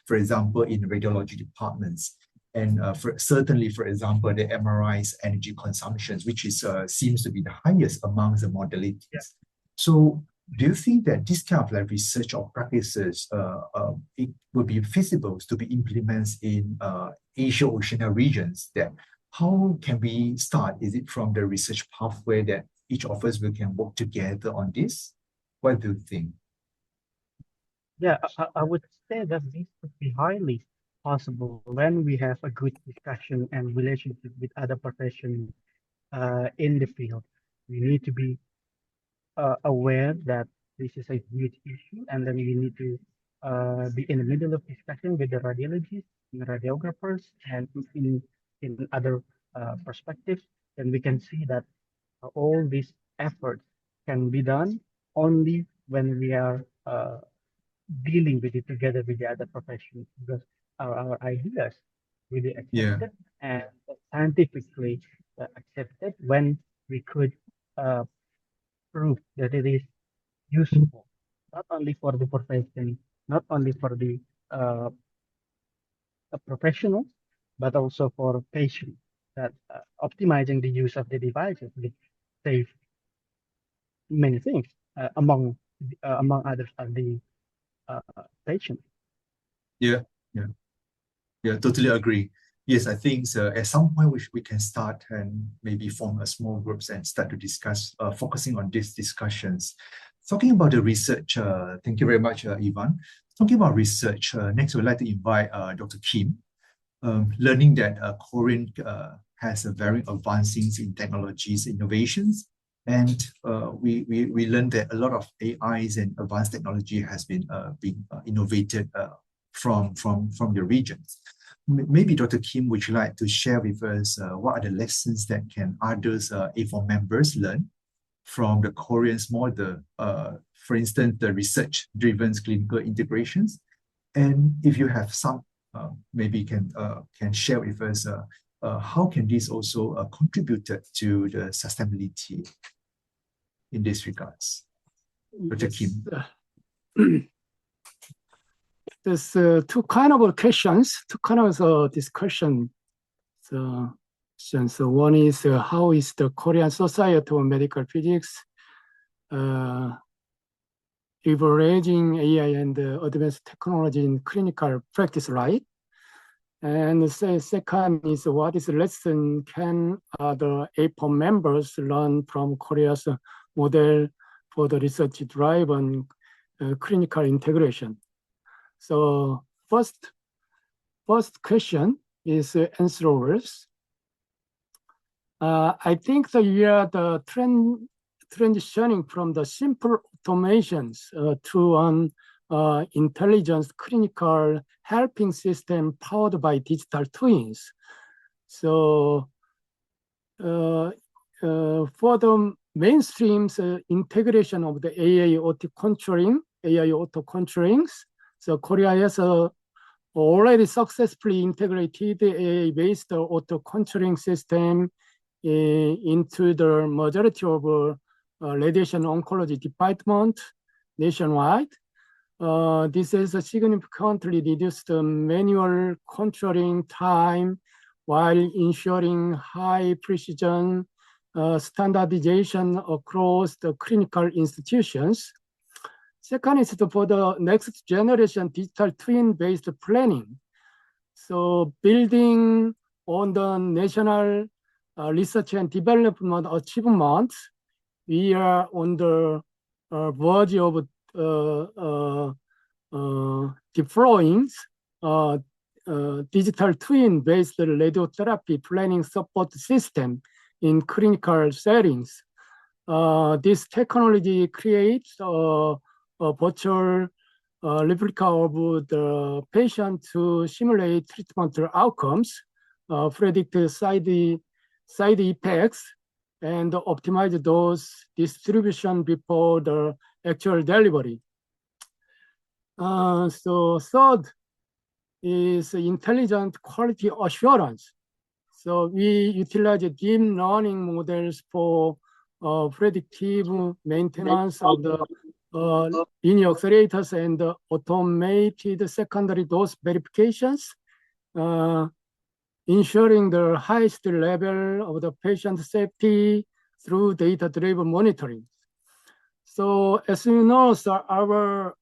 for example, in radiology departments. And certainly, for example, the MRI's energy consumptions, which seems to be the highest among the modalities. Yeah. So do you think that this kind of like research or practices it would be feasible to be implemented in Asia-Oceania regions? That how can we start? Is it from the research pathway that each of us can work together on this? What do you think? Yeah, I would say that this would be highly possible when we have a good discussion and relationship with other professions in the field. We need to be aware that this is a huge issue, and then we need to be in the middle of discussion with the radiologists, the radiographers, and in other perspectives. Then we can see that all these efforts can be done only when we are dealing with it together with the other professions, because our ideas will be accepted and scientifically accepted when we could prove that it is useful, not only for the profession, not only for the professionals, but also for patients. That optimizing the use of the devices will save many things, among others are the patient. Yeah, totally agree. Yes, I think at some point we can start and maybe form a small groups and start to discuss, focusing on these discussions. Talking about the research, thank you very much, Ivan. Talking about research, next we'd like to invite Dr. Kim. Learning that Korean has a very advancing in technologies, innovations, and we learned that a lot of AIs and advanced technology has been being innovated from the regions. Maybe Dr. Kim, would you like to share with us what are the lessons that can others AFOMP members learn from the Koreans model, for instance, the research-driven clinical integrations? And if you have some, maybe can share with us how can this also contribute to the sustainability in this regards? Dr. Kim. There's two kind of questions, two kind of discussion. So one is how is the Korean Society of Medical Physics leveraging AI and advanced technology in clinical practice, right? And the second is what is the lesson can the AFOMP members learn from Korea's model for the research-driven clinical integration? So first question is answerers. I think that we are the transitioning from the simple automations to an intelligent clinical helping system powered by digital twins. So for the mainstream's integration of the AI auto controllings, so Korea has already successfully integrated AI-based auto controlling system into the majority of radiation oncology department nationwide. This has significantly reduced the manual controlling time while ensuring high precision standardization across the clinical institutions. Second is for the next generation digital twin-based planning. So building on the national research and development achievements, we are on the verge of deploying digital twin-based radiotherapy planning support system in clinical settings. This technology creates a virtual replica of the patient to simulate treatment outcomes, predict side effects, and optimize dose distribution before the actual delivery. So third is intelligent quality assurance. So we utilize deep learning models for predictive maintenance of the linear accelerators and automated secondary dose verifications, ensuring the highest level of the patient safety through data-driven monitoring. So as you know, so our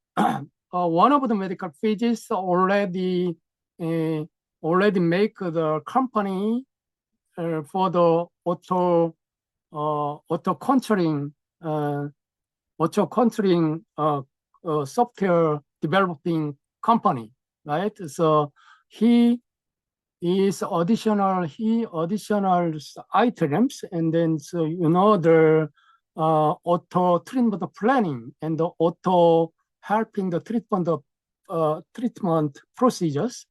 one of the medical physicists already make the company for the auto controlling software developing company, right? So he additional items, and then so you know the auto treatment planning and the auto helping the treatment procedures,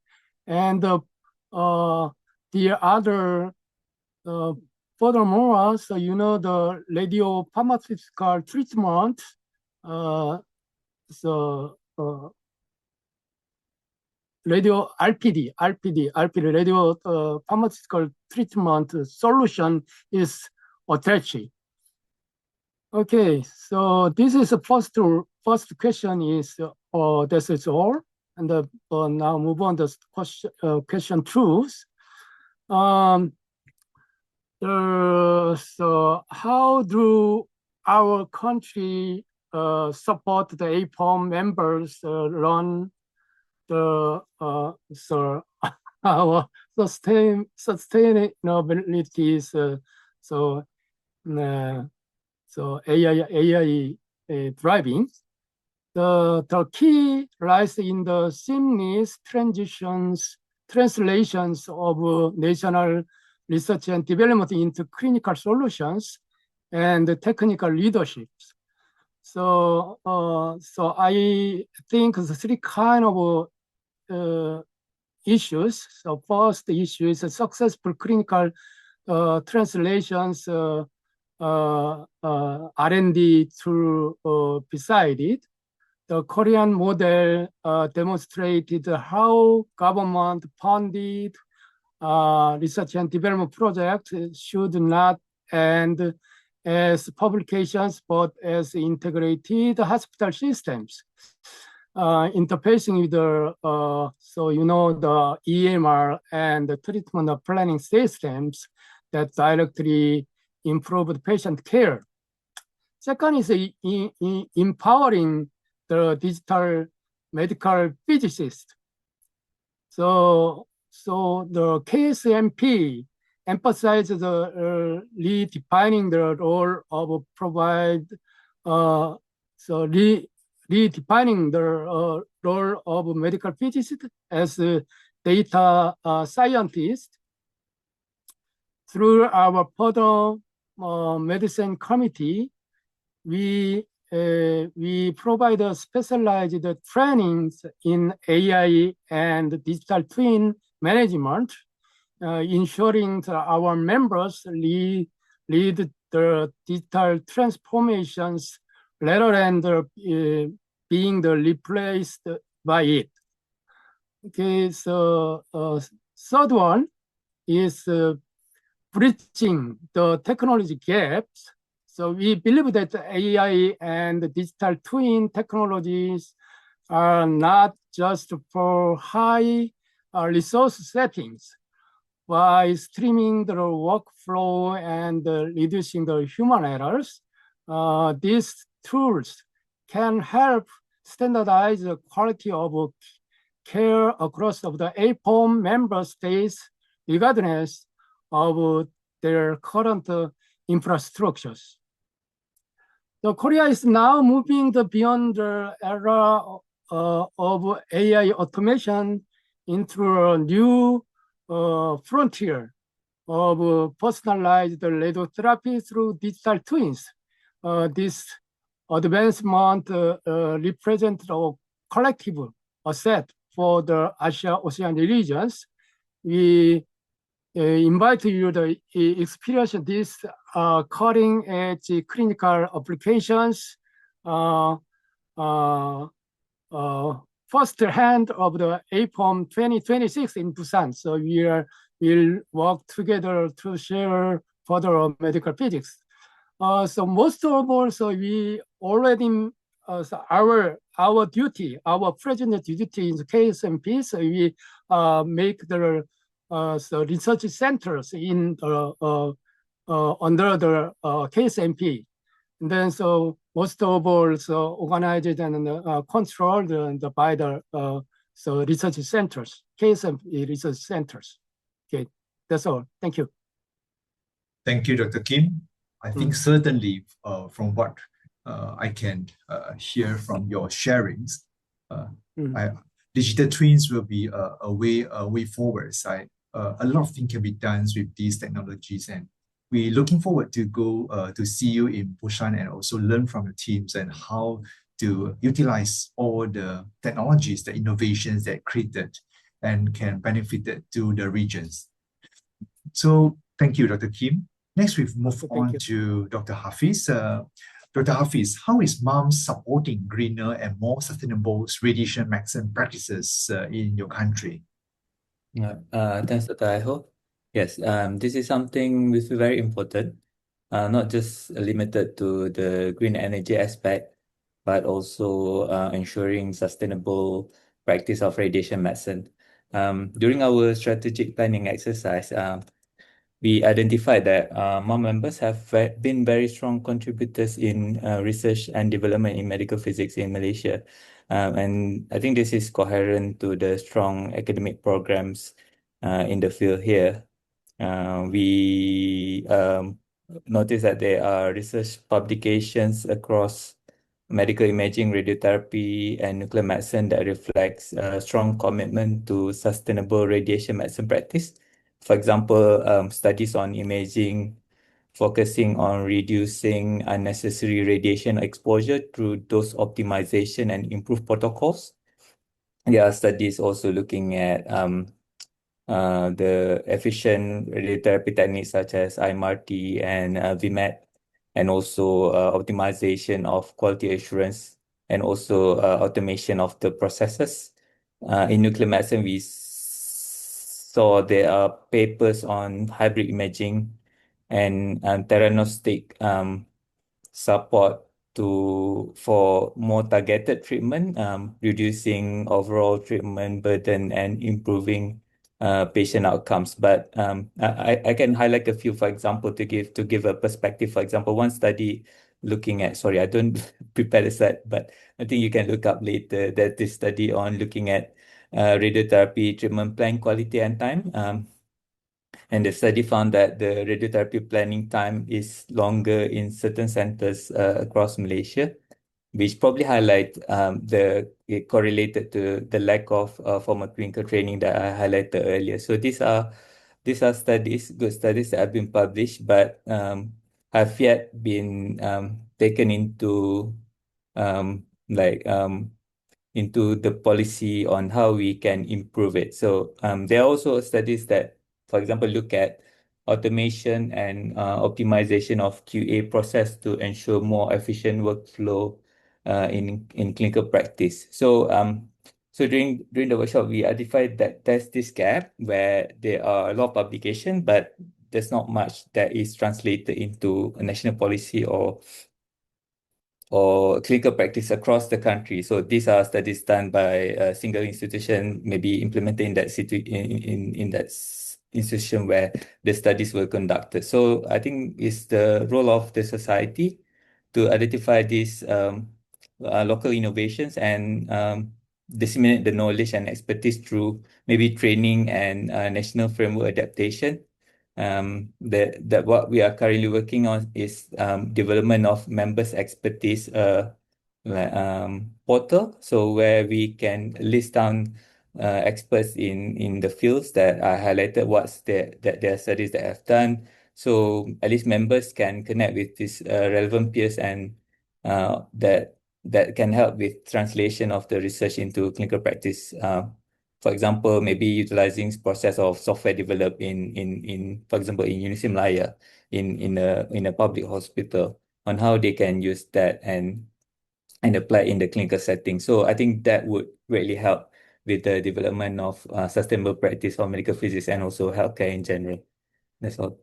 and the other furthermore, so you know the radiopharmaceutical treatment, radio RPD, radio pharmaceutical treatment solution is attached. Okay, so this is the first question is this is all, and now move on to question two. So how do our country support the AFOMP members run the our sustainability is so AI driving. The key lies in the seamless translations of national research and development into clinical solutions and technical leaderships. So I think the three kind of issues. So first issue is a successful clinical translations, R&D tool beside it. The Korean model demonstrated how government-funded research and development projects should not end as publications, but as integrated hospital systems. Interfacing with the, the EMR and the treatment planning systems that directly improve the patient care. Second is empowering the digital medical physicist. So the KSMP emphasizes the redefining the role of redefining the role of medical physicist as a data scientist. Through our further medicine committee, we provide specialized trainings in AI and digital twin management, ensuring that our members lead the digital transformations rather than being replaced by it. Okay, so third one is bridging the technology gaps. So we believe that AI and digital twin technologies are not just for high resource settings. By streaming the workflow and reducing the human errors, these tools can help standardize the quality of care across the AFOMP member states, regardless of their current infrastructures. So Korea is now moving beyond the era of AI automation into a new frontier of personalized radiotherapy through digital twins. This advancement represents a collective asset for the Asia-Oceania regions. We invite you to experience these cutting-edge clinical applications first hand of the AFOMP 2026 in Busan. So we'll work together to share further medical physics. So most of all, so we already our duty, our present duty in the KSMP. So we make the research centers in under the KSMP. And then so most of all, so organized and controlled by the so research centers, KSMP research centers. Okay, that's all. Thank you. Thank you, Dr. Kim. I think certainly from what I can hear from your sharings, digital twins will be a way forward. A lot of things can be done with these technologies, and we're looking forward to go to see you in Busan and also learn from your teams and how to utilize all the technologies, the innovations that created and can benefit it to the regions. So thank you, Dr. Kim. Next, we've moved on to Dr. Hafiz. Dr. Hafiz, how is MUMS supporting greener and more sustainable radiation medicine practices in your country? Thanks, Dr. Iho. Yes, this is something which is very important, not just limited to the green energy aspect, but also ensuring sustainable practice of radiation medicine. During our strategic planning exercise, we identified that MUM members have been very strong contributors in research and development in medical physics in Malaysia. And I think this is coherent to the strong academic programs in the field here. We notice that there are research publications across medical imaging, radiotherapy, and nuclear medicine that reflects a strong commitment to sustainable radiation medicine practice. For example, studies on imaging focusing on reducing unnecessary radiation exposure through dose optimization and improved protocols. There are studies also looking at the efficient radiotherapy techniques such as IMRT and VMAT, and also optimization of quality assurance and also automation of the processes. In nuclear medicine, we saw there are papers on hybrid imaging and theranostic support for more targeted treatment, reducing overall treatment burden and improving patient outcomes. But I can highlight a few, for example, to give a perspective. For example, one study looking at, sorry, I don't prepare the slide, but I think you can look up later that this study on looking at radiotherapy treatment plan quality and time. And the study found that the radiotherapy planning time is longer in certain centers across Malaysia, which probably highlight it correlated to the lack of formal clinical training that I highlighted earlier. So these are studies, good studies that have been published, but have yet been taken into into the policy on how we can improve it. So there are also studies that, for example, look at automation and optimization of QA process to ensure more efficient workflow in clinical practice. So during the workshop, we identified that there's this gap where there are a lot of publication, but there's not much that is translated into a national policy or clinical practice across the country. So these are studies done by a single institution, maybe implemented in that institution where the studies were conducted. So I think it's the role of the society to identify these local innovations and disseminate the knowledge and expertise through maybe training and national framework adaptation. That what we are currently working on is development of members' expertise portal, so where we can list down experts in the fields that I highlighted, that there are studies that have done. So at least members can connect with these relevant peers and that can help with translation of the research into clinical practice. For example, maybe utilizing process of software developed for example, in University Malaya, in a public hospital, on how they can use that and apply in the clinical setting. So I think that would really help with the development of sustainable practice for medical physics and also healthcare in general. That's all.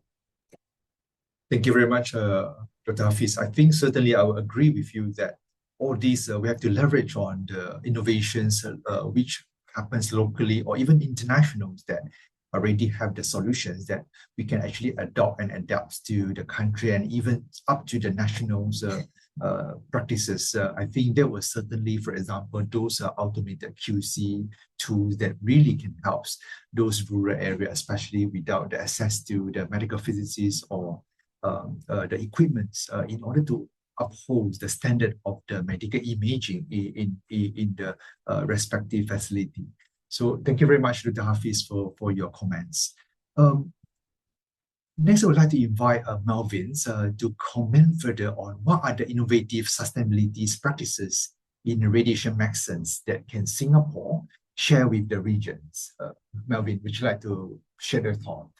Thank you very much, Dr. Hafiz. I think certainly I will agree with you that all these we have to leverage on the innovations which happens locally or even internationals that already have the solutions that we can actually adopt and adapt to the country and even up to the nationals practices. I think there was certainly, for example, those automated QC tools that really can help those rural areas, especially without the access to the medical physicists or the equipment in order to uphold the standard of the medical imaging in the respective facility. So thank you very much, Dr. Hafiz, for your comments. Next, I would like to invite Melvin to comment further on what are the innovative sustainability practices in radiation medicines that can Singapore share with the regions. Melvin, would you like to share your thought?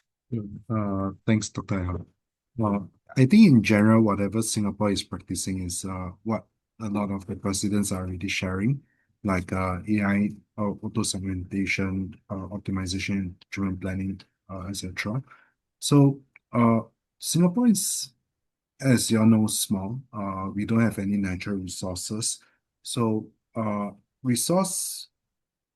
Thanks, Dr. Ahmad. Well, I think in general, whatever Singapore is practicing is what a lot of the presidents are already sharing, like AI, auto segmentation, optimization, treatment planning, etc. So Singapore is, as you all know, small. We don't have any natural resources. So resource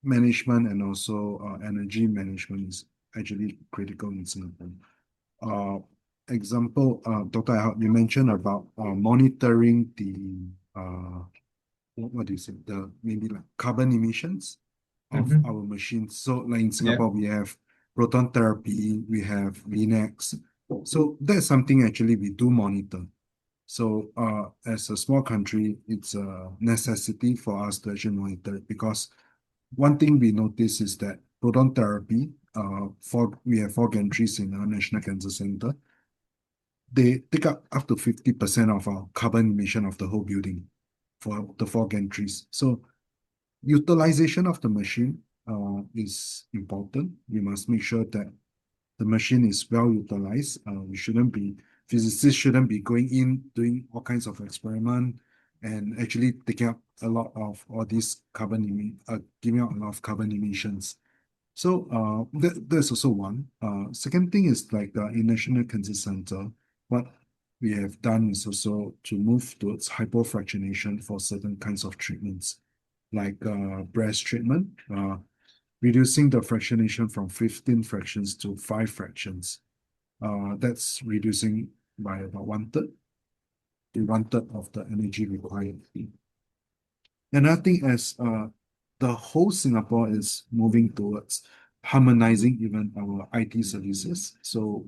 management and also energy management is actually critical in Singapore. Example, Dr. Ahmad, you mentioned about monitoring the what do you say, the maybe like carbon emissions of our machines. So like in Singapore, we have proton therapy, we have Linux. So that's something actually we do monitor. So as a small country, it's a necessity for us to actually monitor it, because one thing we notice is that proton therapy, we have 4 gantries in our National Cancer Center. They take up to 50% of our carbon emission of the whole building for the 4 gantries. So utilization of the machine is important. We must make sure that the machine is well utilized. Physicists shouldn't be going in doing all kinds of experiment and actually taking up a lot of all these giving out a lot of carbon emissions. So that's also one. Second thing is like in National Cancer Center, what we have done is also to move towards hypofractionation for certain kinds of treatments, like breast treatment, reducing the fractionation from 15 fractions to 5 fractions. That's reducing by about 1/3 of the energy required. Another thing is the whole Singapore is moving towards harmonizing even our IT services. So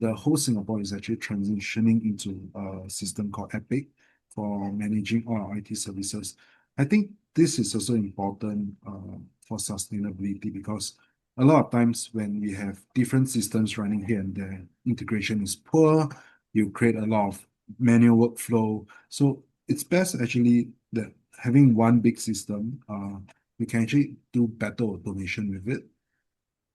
the whole Singapore is actually transitioning into a system called Epic for managing all our IT services. I think this is also important for sustainability, because a lot of times when we have different systems running here and there, integration is poor, you create a lot of manual workflow. So it's best actually that having one big system, we can actually do better automation with it.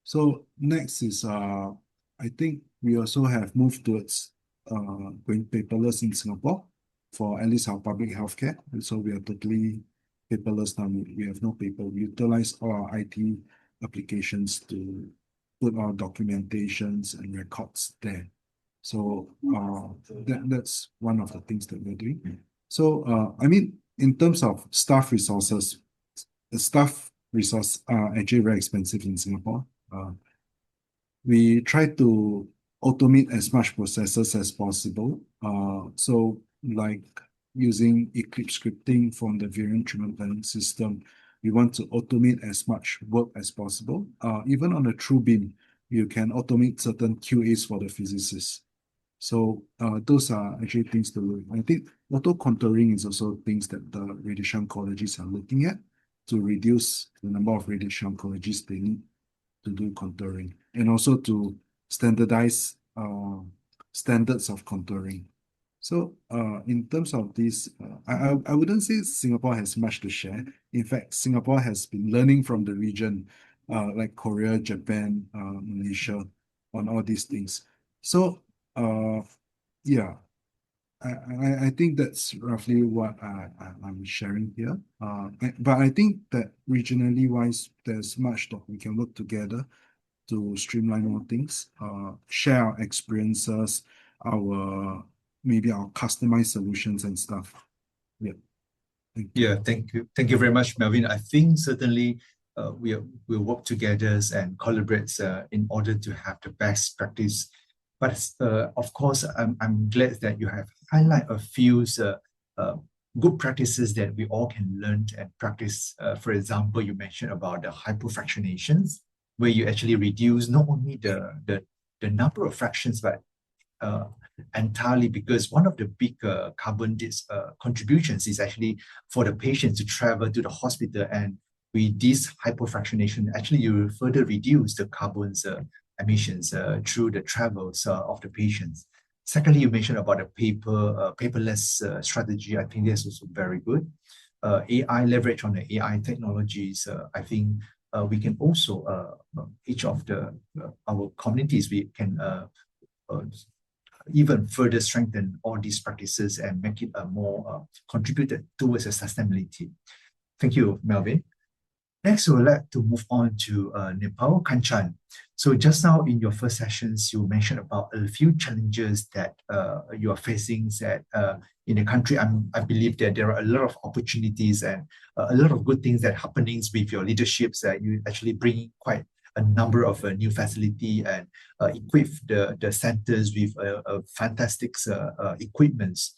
So next is I think we also have moved towards going paperless in Singapore for at least our public healthcare. And so we are totally paperless now. We have no paper. We utilize all our IT applications to put our documentations and records there. So that's one of the things that we're doing. So I mean, in terms of staff resources, the staff resources are actually very expensive in Singapore. We try to automate as much processes as possible. So like using Eclipse scripting from the variant treatment planning system, we want to automate as much work as possible. Even on the TrueBeam, you can automate certain QAs for the physicists. So those are actually things to look. I think auto contouring is also things that the radiation oncologists are looking at to reduce the number of radiation oncologists they need to do contouring, and also to standardize standards of contouring. So in terms of this, I wouldn't say Singapore has much to share. In fact, Singapore has been learning from the region, like Korea, Japan, Malaysia, on all these things. So yeah, I think that's roughly what I'm sharing here. But I think that regionally wise, there's much that we can work together to streamline more things, share our experiences, maybe our customized solutions and stuff. Yeah. Yeah, thank you. Thank you very much, Melvin. I think certainly we'll work together and collaborate in order to have the best practice. But of course, I'm glad that you have highlighted a few good practices that we all can learn and practice. For example, you mentioned about the hypofractionations, where you actually reduce not only the number of fractions, but entirely, because one of the big carbon contributions is actually for the patient to travel to the hospital, and with this hypofractionation, actually you further reduce the carbon's emissions through the travels of the patients. Secondly, you mentioned about the paperless strategy. I think that's also very good. AI leverage on the AI technologies. I think we can also each of our communities, we can even further strengthen all these practices and make it more contributed towards sustainability. Thank you, Melvin. Next, we would like to move on to Nepal, Kanchan. So just now in your first sessions, you mentioned about a few challenges that you are facing in the country. I believe that there are a lot of opportunities and a lot of good things that are happening with your leaderships, that you actually bring quite a number of new facility and equip the centers with fantastic equipments.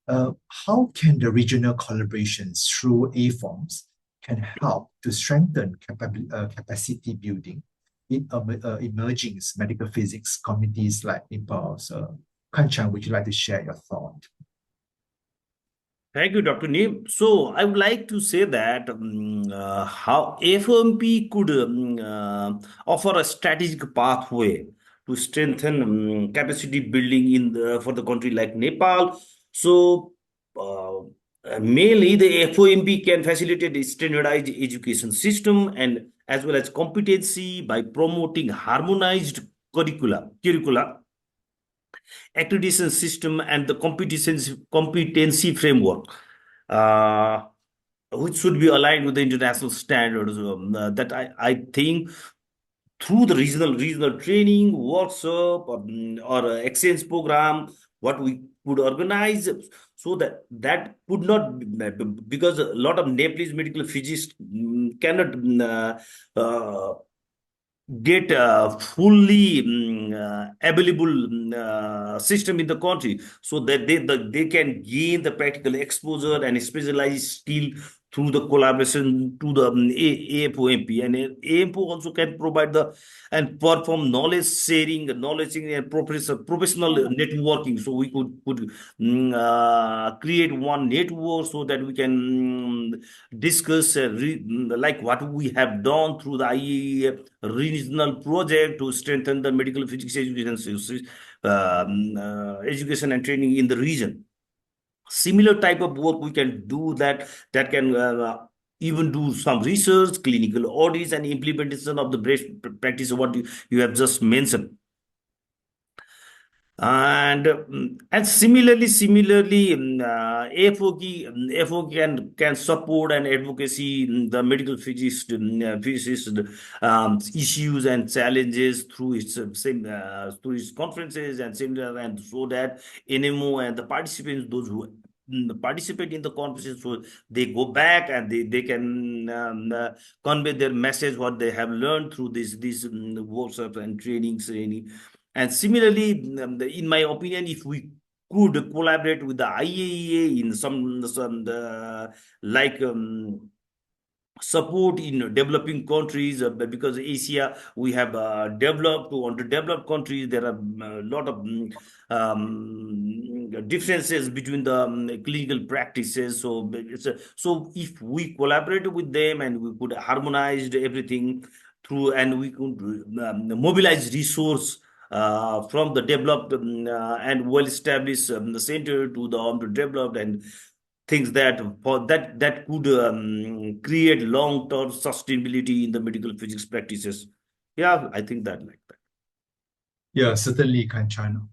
How can the regional collaborations through AFOMs can help to strengthen capacity building? emerging medical physics communities like IMPAL. So, Kanchan, would you like to share your thought? Thank you, Dr. Neem. So I would like to say that how AFOMP could offer a strategic pathway to strengthen capacity building for the country like Nepal. So mainly the AFOMP can facilitate a standardized education system and as well as competency by promoting harmonized curricula accreditation system and the competency framework, uh, which should be aligned with the international standards. That I think through the regional training workshop or exchange program, what we could organize, so that could not because a lot of Nepalese medical physicists cannot get a fully available system in the country, so that they can gain the practical exposure and specialized skill through the collaboration to the AFOMP. And AFO also can provide the and perform knowledge sharing and professional networking. So we could create one network so that we can discuss like what we have done through the IAEA regional project to strengthen the medical physics education and training in the region. Similar type of work we can do that can even do some research, clinical audits, and implementation of the best practice of what you have just mentioned. And similarly, AFO can support and advocacy the medical physicist issues and challenges through its through its conferences and seminars, and so that NMO and the participants, those who participate in the conferences, so they go back and they can convey their message, what they have learned through these workshops and trainings. And similarly, in my opinion, if we could collaborate with the IAEA in some like support in developing countries, because Asia we have developed to underdeveloped countries, there are a lot of differences between the clinical practices. So so if we collaborate with them and we could harmonize everything through, and we could mobilize resource from the developed and well-established the center to the underdeveloped, and things that for that could create long-term sustainability in the medical physics practices. Yeah, I think that like that. Yeah, certainly, Kanchan.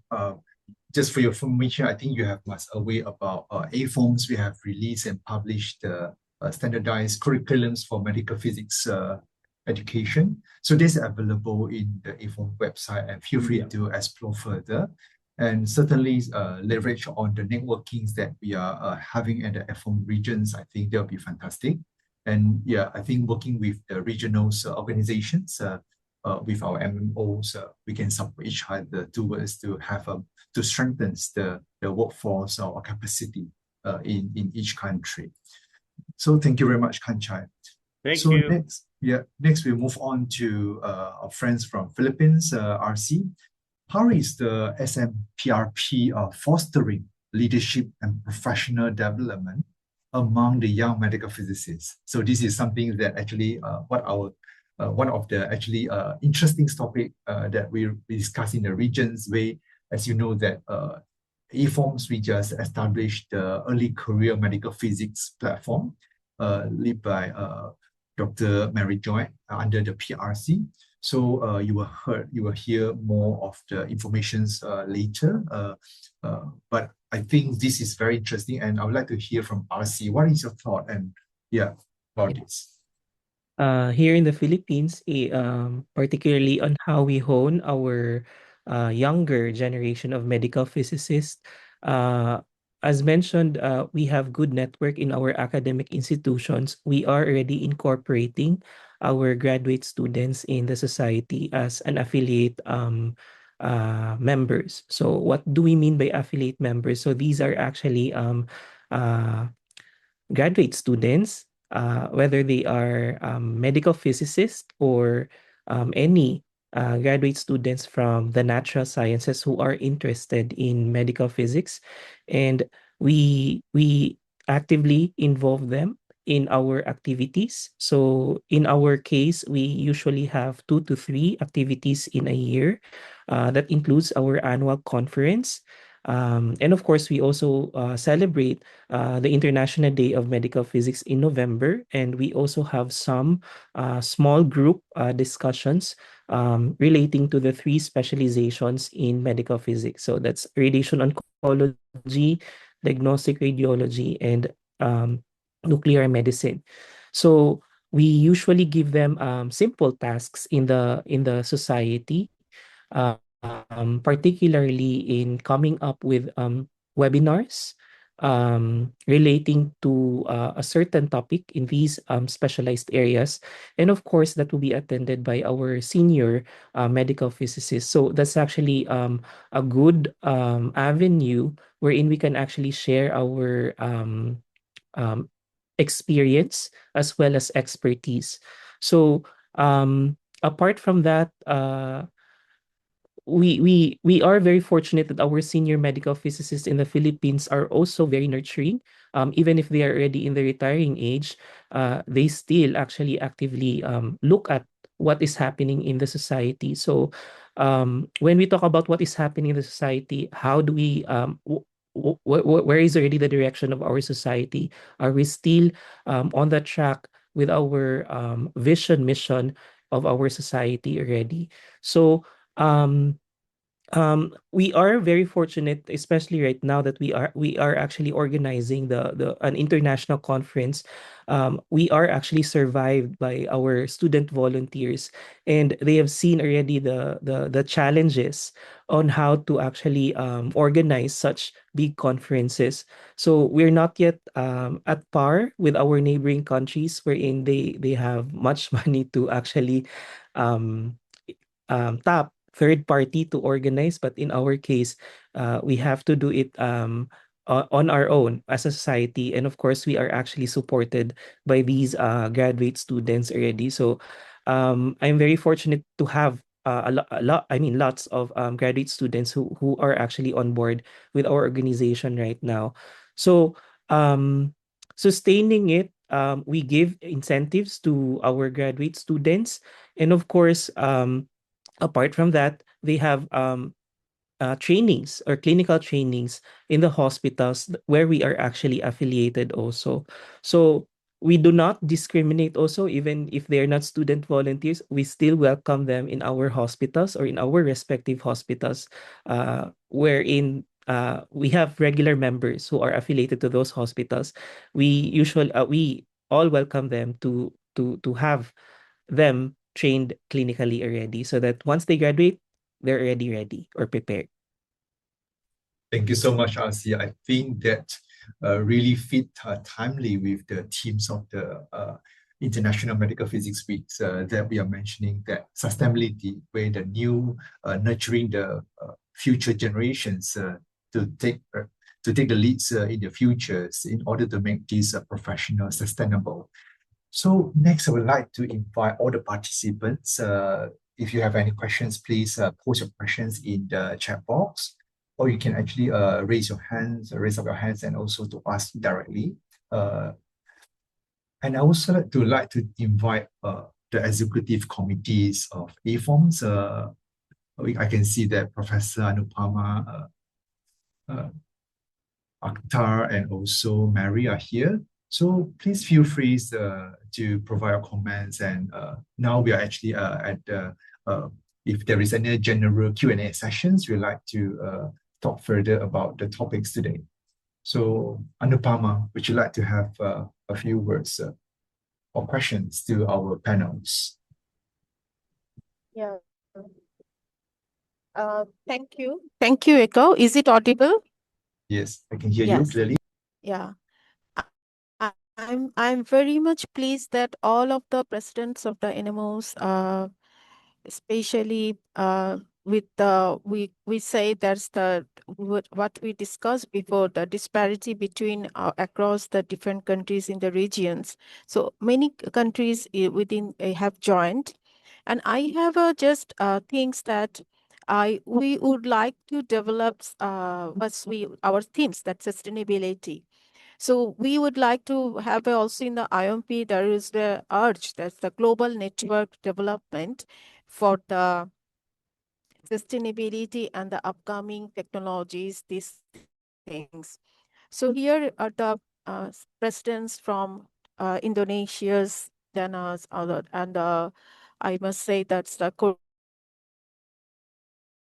Just for your information, I think you have much aware about AFOMs. We have released and published standardized curriculums for medical physics education. So this is available in the AFOM website, and feel free to explore further. And certainly leverage on the networkings that we are having at the AFOM regions. I think that will be fantastic. And yeah, I think working with the regional organizations, with our MMOs, we can support each other towards to have to strengthen the workforce or capacity in each country. So thank you very much, Kanchan. Thank you. Next we move on to our friends from Philippines, RC. How is the SMPRP fostering leadership and professional development among the young medical physicists? So this is something that actually one of the actually interesting topic that we discuss in the regions, where, as you know, that AFOMS, we just established the early career medical physics platform led by Dr. Mary Joy under the PRC. So you will hear more of the informations later. But I think this is very interesting, and I would like to hear from RC. What is your thought and about this? Here in the Philippines, particularly on how we hone our younger generation of medical physicists. As mentioned, we have good network in our academic institutions. We are already incorporating our graduate students in the society as an affiliate members. So what do we mean by affiliate members? So these are actually graduate students, whether they are medical physicists or any graduate students from the natural sciences who are interested in medical physics, and we actively involve them in our activities. So in our case, we usually have 2 to 3 activities in a year. That includes our annual conference. And of course, we also celebrate the International Day of Medical Physics in November. And we also have some small group discussions relating to the 3 specializations in medical physics. So that's radiation oncology, diagnostic radiology, and nuclear medicine. So we usually give them simple tasks in the society, particularly in coming up with webinars relating to a certain topic in these specialized areas. And of course, that will be attended by our senior medical physicists. So that's actually a good avenue wherein we can actually share our um, experience as well as expertise. So apart from that, we are very fortunate that our senior medical physicists in the Philippines are also very nurturing. Even if they are already in the retiring age, they still actually actively look at what is happening in the society. So when we talk about what is happening in the society, how do we where is already the direction of our society? Are we still on the track with our vision mission of our society already? So we are very fortunate, especially right now, that we are actually organizing the an international conference. We are actually survived by our student volunteers, and they have seen already the challenges on how to actually organize such big conferences. So we're not yet at par with our neighboring countries, wherein they have much money to actually um, tap third party to organize, but in our case, we have to do it on our own as a society. And of course, we are actually supported by these graduate students already. So I'm very fortunate to have lots of graduate students who are actually on board with our organization right now. So sustaining it, we give incentives to our graduate students, and of course, apart from that, they have trainings or clinical trainings in the hospitals where we are actually affiliated also. So we do not discriminate also, even if they're not student volunteers, we still welcome them in our hospitals or in our respective hospitals, wherein we have regular members who are affiliated to those hospitals. We all welcome them to have them trained clinically already, so that once they graduate, they're already ready or prepared. Thank you so much, RC. I think that really fit timely with the themes of the International Medical Physics Weeks that we are mentioning, that sustainability, where the new nurturing the future generations to take the leads in the futures in order to make these professionals sustainable. So next, I would like to invite all the participants. If you have any questions, please post your questions in the chat box, or you can actually raise up your hands, and also to ask directly. And I also like to invite the executive committees of AFOMs. I can see that Professor Anupama, Akhtar, and also Mary are here. So please feel free to provide your comments. And now we are actually at the, if there is any general Q&A sessions, we'd like to talk further about the topics today. So Anupama, would you like to have a few words or questions to our panels? Yeah. Thank you. Thank you, Echo. Is it audible? Yes, I can hear you Yes. clearly. Yeah. I'm very much pleased that all of the presidents of the NMOs, especially with the we say that's the what we discussed before, the disparity between across the different countries in the regions. So many countries within have joined, And I have just things that we would like to develop our themes, that sustainability. So we would like to have also in the IMP, there is the urge, that's the global network development for the sustainability and the upcoming technologies, these things. So here are the presidents from Indonesia's, then other, and I must say that's the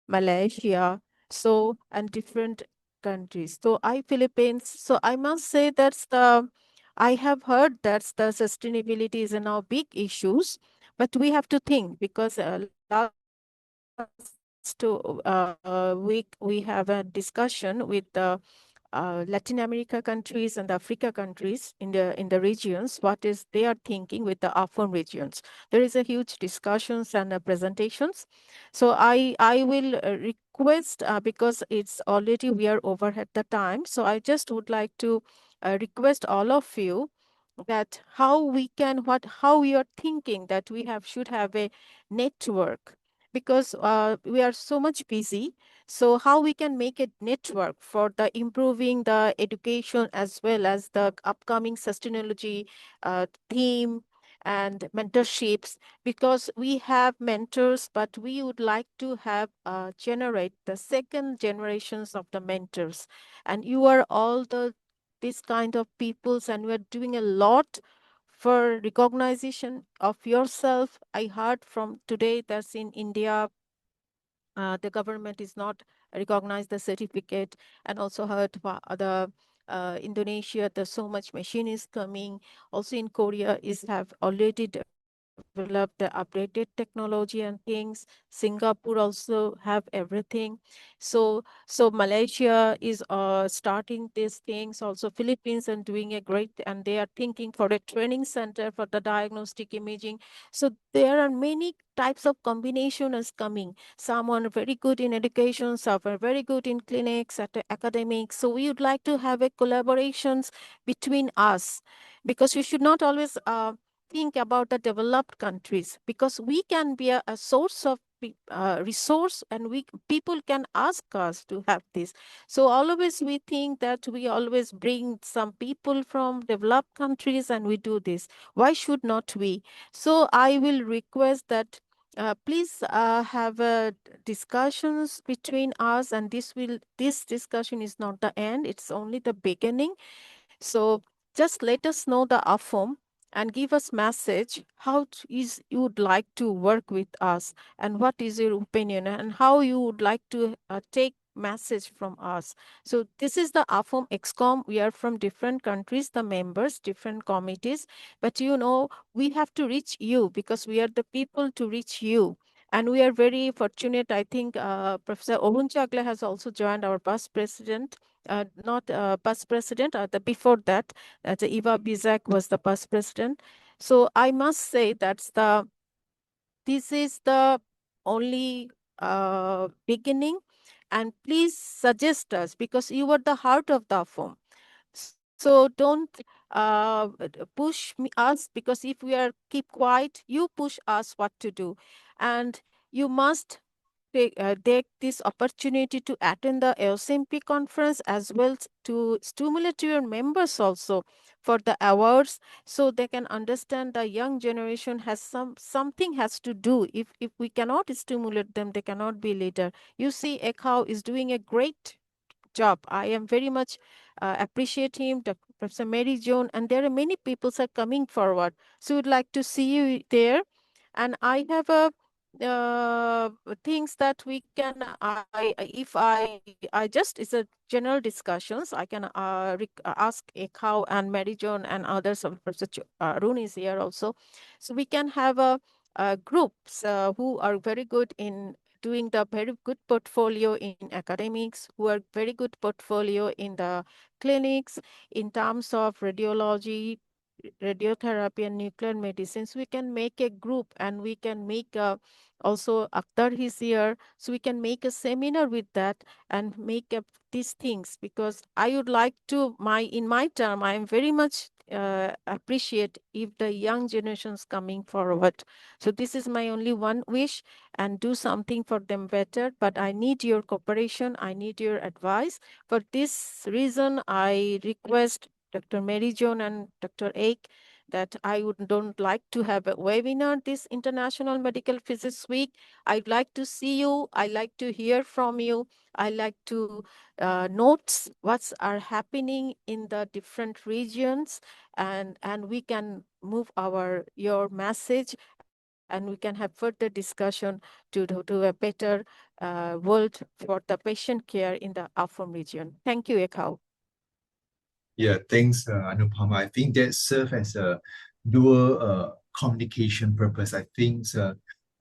Malaysia, so and different countries. So Philippines. So I must say I have heard that the sustainability is now big issues, but we have to think because last week we have a discussion with the Latin America countries and Africa countries in the regions, what is they are thinking with the AFON regions. There is a huge discussions and presentations. So I will request because it's already we are over at the time. So I just would like to request all of you that how we are thinking that we should have a network because we are so much busy. So how we can make a network for the improving the education as well as the upcoming sustainability theme and mentorships, because we have mentors, but we would like to have generate the second generations of the mentors. And you are all this kind of peoples, and we are doing a lot for recognition of yourself. I heard from today that's in India, the government is not recognized the certificate, and also heard the Indonesia, there's so much machine is coming. Also in Korea is have already developed the updated technology and things. Singapore also have everything. So Malaysia is starting these things. Also Philippines and doing a great, and they are thinking for a training center for the diagnostic imaging. So there are many types of combination is coming. Some are very good in education, some are very good in clinics, at the academics. So we would like to have a collaborations between us, because we should not always think about the developed countries, because we can be a source of resource, and people can ask us to have this. So always we think that we always bring some people from developed countries and we do this. Why should not we? So I will request that please have discussions between us, and this discussion is not the end, it's only the beginning. So just let us know the AFOM and give us message how you would like to work with us, and what is your opinion, and how you would like to take message from us. So this is the AFOM XCOM. We are from different countries, the members, different committees, but we have to reach you because we are the people to reach you. And we are very fortunate. I think Professor Obun Chagla has also joined, our past president, not past president, before that, the Eva Bizak was the past president. So I must say this is the only beginning, and please suggest us, because you are the heart of the AFOM. So don't push us, because if we are keep quiet, you push us what to do. And you must take this opportunity to attend the AFOMP conference, as well to stimulate your members also for the awards, so they can understand the young generation has something has to do. If we cannot stimulate them, they cannot be leader. You see, Ekau is doing a great job. I am very much appreciate him, Professor Mary Joan, and there are many people are coming forward. So we'd like to see you there. And I have a things that we can I just, it's a general discussions. I can ask Ekau and Mary Joan and others of Professor Arun is here also. So we can have groups who are very good in doing the very good portfolio in academics, who are very good portfolio in the clinics in terms of radiology, radiotherapy, and nuclear medicines. We can make a group, and we can make also Akhtar is here, so we can make a seminar with that and make up these things. Because I would like to in my term, I am very much appreciate if the young generations coming forward. So this is my only one wish, and do something for them better. But I need your cooperation. I need your advice. For this reason, I request Dr. Mary Joan and Dr. Ek that I don't like to have a webinar this International Medical Physics Week. I'd like to see you. I like to hear from you. I like to notes what's are happening in the different regions, and we can move your message, and we can have further discussion to a better world for the patient care in the AFOM region. Thank you, Ekau. Yeah, thanks, Anupama. I think that serves as a dual communication purpose. I think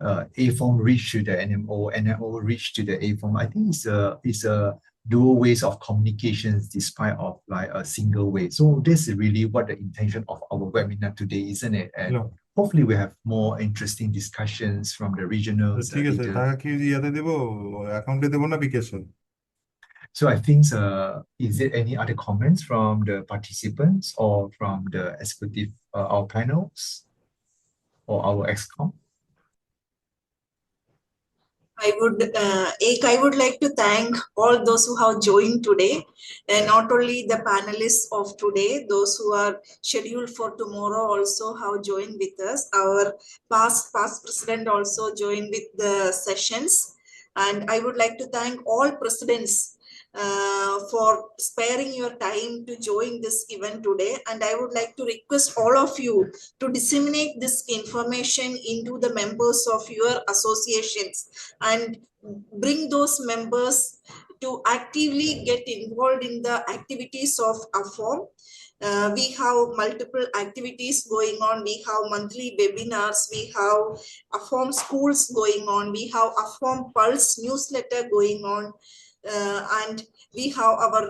AFOM reach to the NMO, NMO reach to the AFOM. I think it's a dual ways of communications despite of like a single way. So this is really what the intention of our webinar today, isn't it? And hopefully we have more interesting discussions from the regionals. ঠিক আছে, টাকা কি ইয়াতে দেবো, অ্যাকাউন্টে দেবো না বিকাশে? So I think, is there any other comments from the participants or from the executive, our panels or our ExCom? I would like to thank all those who have joined today, and not only the panelists of today, those who are scheduled for tomorrow also have joined with us. Our past president also joined with the sessions, and I would like to thank all presidents for sparing your time to join this event today. And I would like to request all of you to disseminate this information into the members of your associations and bring those members to actively get involved in the activities of AFOM. We have multiple activities going on. We have monthly webinars. We have AFOM schools going on. We have AFOM Pulse newsletter going on. And we have our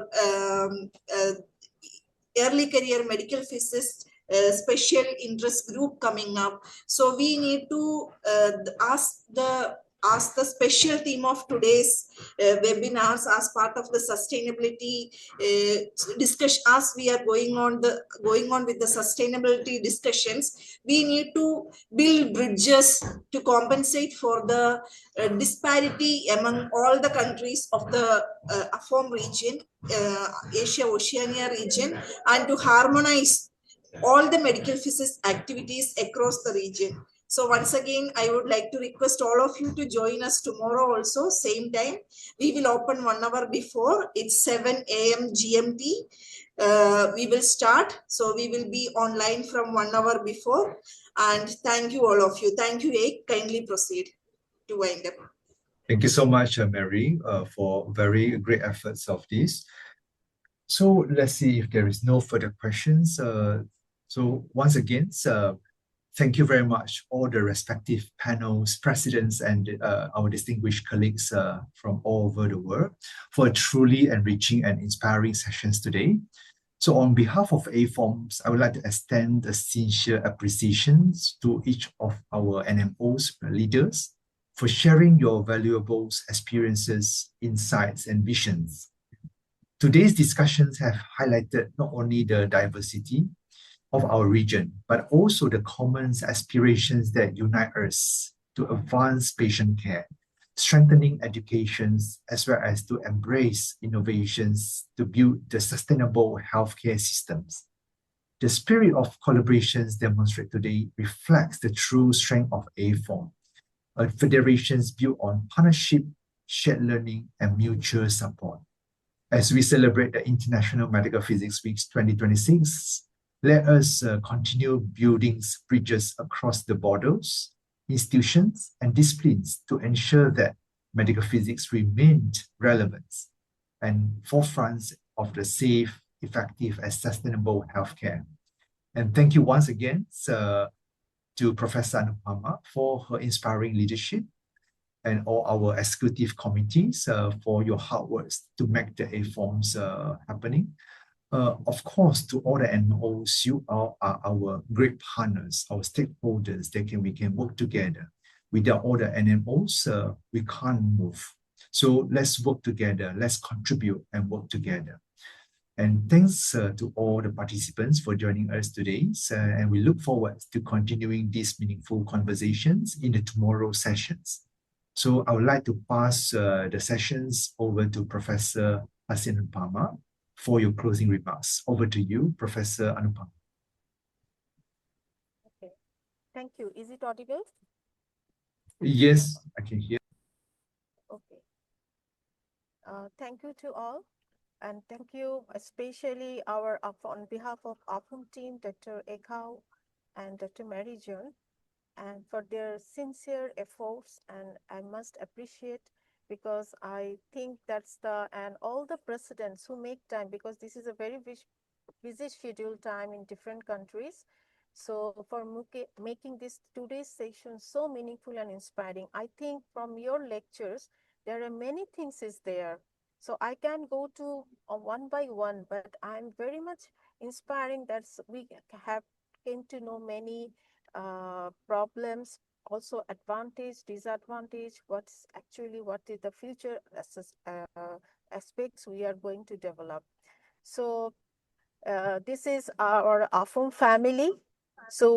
early career medical physicist special interest group coming up. So we need to ask the special theme of today's webinars as part of the sustainability discussion. As we are going on with the sustainability discussions, we need to build bridges to compensate for the disparity among all the countries of the AFOM region, Asia-Oceania region, and to harmonize all the medical physics activities across the region. So once again, I would like to request all of you to join us tomorrow also, same time. We will open 1 hour before. It's 7 a.m. GMT. We will start. So we will be online from 1 hour before. And thank you, all of you. Thank you, Ek. Kindly proceed to wind up. Thank you so much, Mary, for very great efforts of this. So let's see if there is no further questions. So once again, thank you very much, all the respective panels, presidents, and our distinguished colleagues from all over the world for a truly enriching and inspiring sessions today. So on behalf of AFOMs, I would like to extend a sincere appreciation to each of our NMOs leaders for sharing your valuable experiences, insights, and visions. Today's discussions have highlighted not only the diversity of our region, but also the common aspirations that unite us to advance patient care, strengthening educations, as well as to embrace innovations to build the sustainable healthcare systems. The spirit of collaborations demonstrated today reflects the true strength of AFOM, a federation built on partnership, shared learning, and mutual support. As we celebrate the International Medical Physics Week 2026, let us continue building bridges across the borders, institutions, and disciplines to ensure that medical physics remains relevant and forefront of the safe, effective, and sustainable healthcare. And thank you once again to Professor Anupama for her inspiring leadership, and all our executive committees for your hard work to make the AFOMs happening. Of course, to all the NMOs, you are our great partners, our stakeholders, we can work together. Without all the NMOs, we can't move. So let's work together, let's contribute and work together. And thanks to all the participants for joining us today. And we look forward to continuing these meaningful conversations in the tomorrow sessions. So I would like to pass the sessions over to Professor Hasin Anupama for your closing remarks. Over to you, Professor Anupama. Okay, thank you. Is it audible? Yes, I can hear. Okay. Thank you to all. And thank you especially on behalf of AFOMP team, Dr. Ekau and Dr. Mary John, and for their sincere efforts. And I must appreciate, because I think and all the presidents who make time, because this is a very busy schedule time in different countries. So for making this today's session so meaningful and inspiring, I think from your lectures, there are many things is there. So I can go to one by one, but I'm very much inspiring that we have came to know many problems, also advantage, disadvantage, what is the future aspects we are going to develop. So this is our AFOMP family. So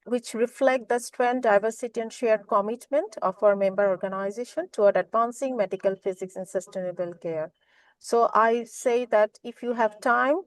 which reflect the strength, diversity, and shared commitment of our member organization toward advancing medical physics and sustainable care. So I say that if you have time,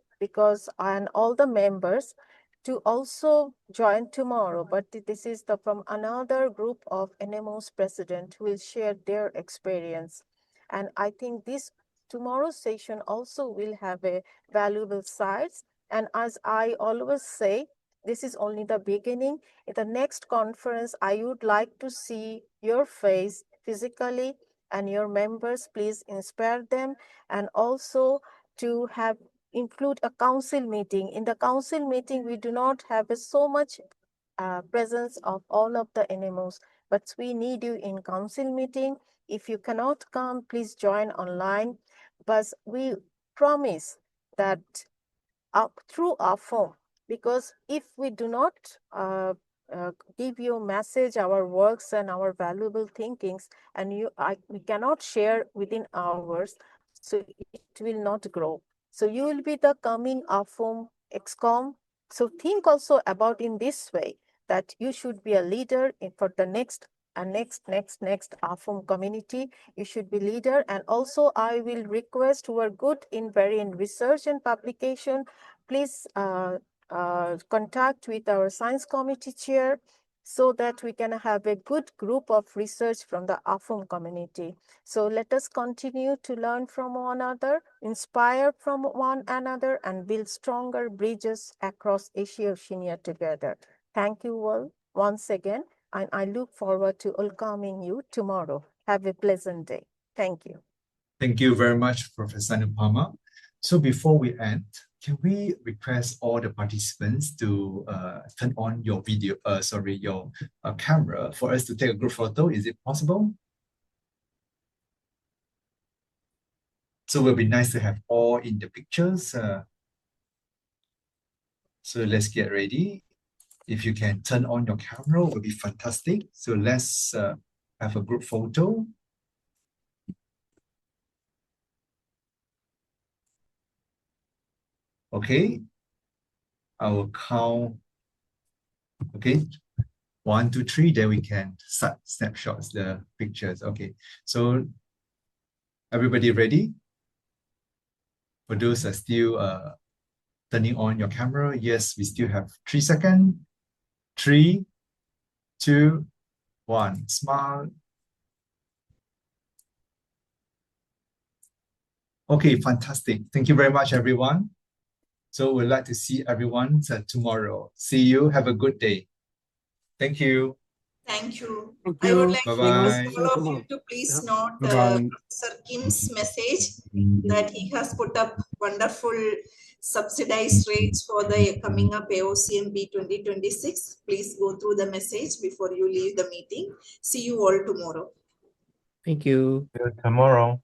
and all the members to also join tomorrow, but this is from another group of NMO's president who will share their experience. And I think this tomorrow's session also will have a valuable sides. And as I always say, this is only the beginning. In the next conference, I would like to see your face physically and your members. Please inspire them, and also to include a council meeting. In the council meeting, we do not have so much presence of all of the NMOs, but we need you in council meeting. If you cannot come, please join online. But we promise that through AFOMP, because if we do not give you message, our works and our valuable thinkings, and we cannot share within hours, so it will not grow. So you will be the coming AFOMP XCOM. So think also about in this way, that you should be a leader for the next AFOMP community. You should be leader. And also I will request who are good in research and publication, please contact with our science committee chair, so that we can have a good group of research from the AFOMP community. So let us continue to learn from one another, inspire from one another, and build stronger bridges across Asia-Oceania together. Thank you all once again, and I look forward to welcoming you tomorrow. Have a pleasant day. Thank you. Thank you very much, Professor Anupama. So before we end, can we request all the participants to turn on your your camera for us to take a group photo? Is it possible? So it will be nice to have all in the pictures. So let's get ready. If you can turn on your camera, it will be fantastic. So let's have a group photo. Okay, I will count. Okay, 1, 2, 3. Then we can start snapshots the pictures. Okay, so everybody ready? For those that are still turning on your camera, yes, we still have 3 seconds. 3, 2, 1. Smile. Okay, fantastic. Thank you very much, everyone. So we'd like to see everyone tomorrow. See you. Have a good day. Thank you. Thank you. Thank I would you. like to Bye-bye. ask all of you to please note Bye-bye. Sir Kim's message that he has put up wonderful subsidized rates for the coming up AOCMB 2026. Please go through the message before you leave the meeting. See you all tomorrow. Thank you. Tomorrow.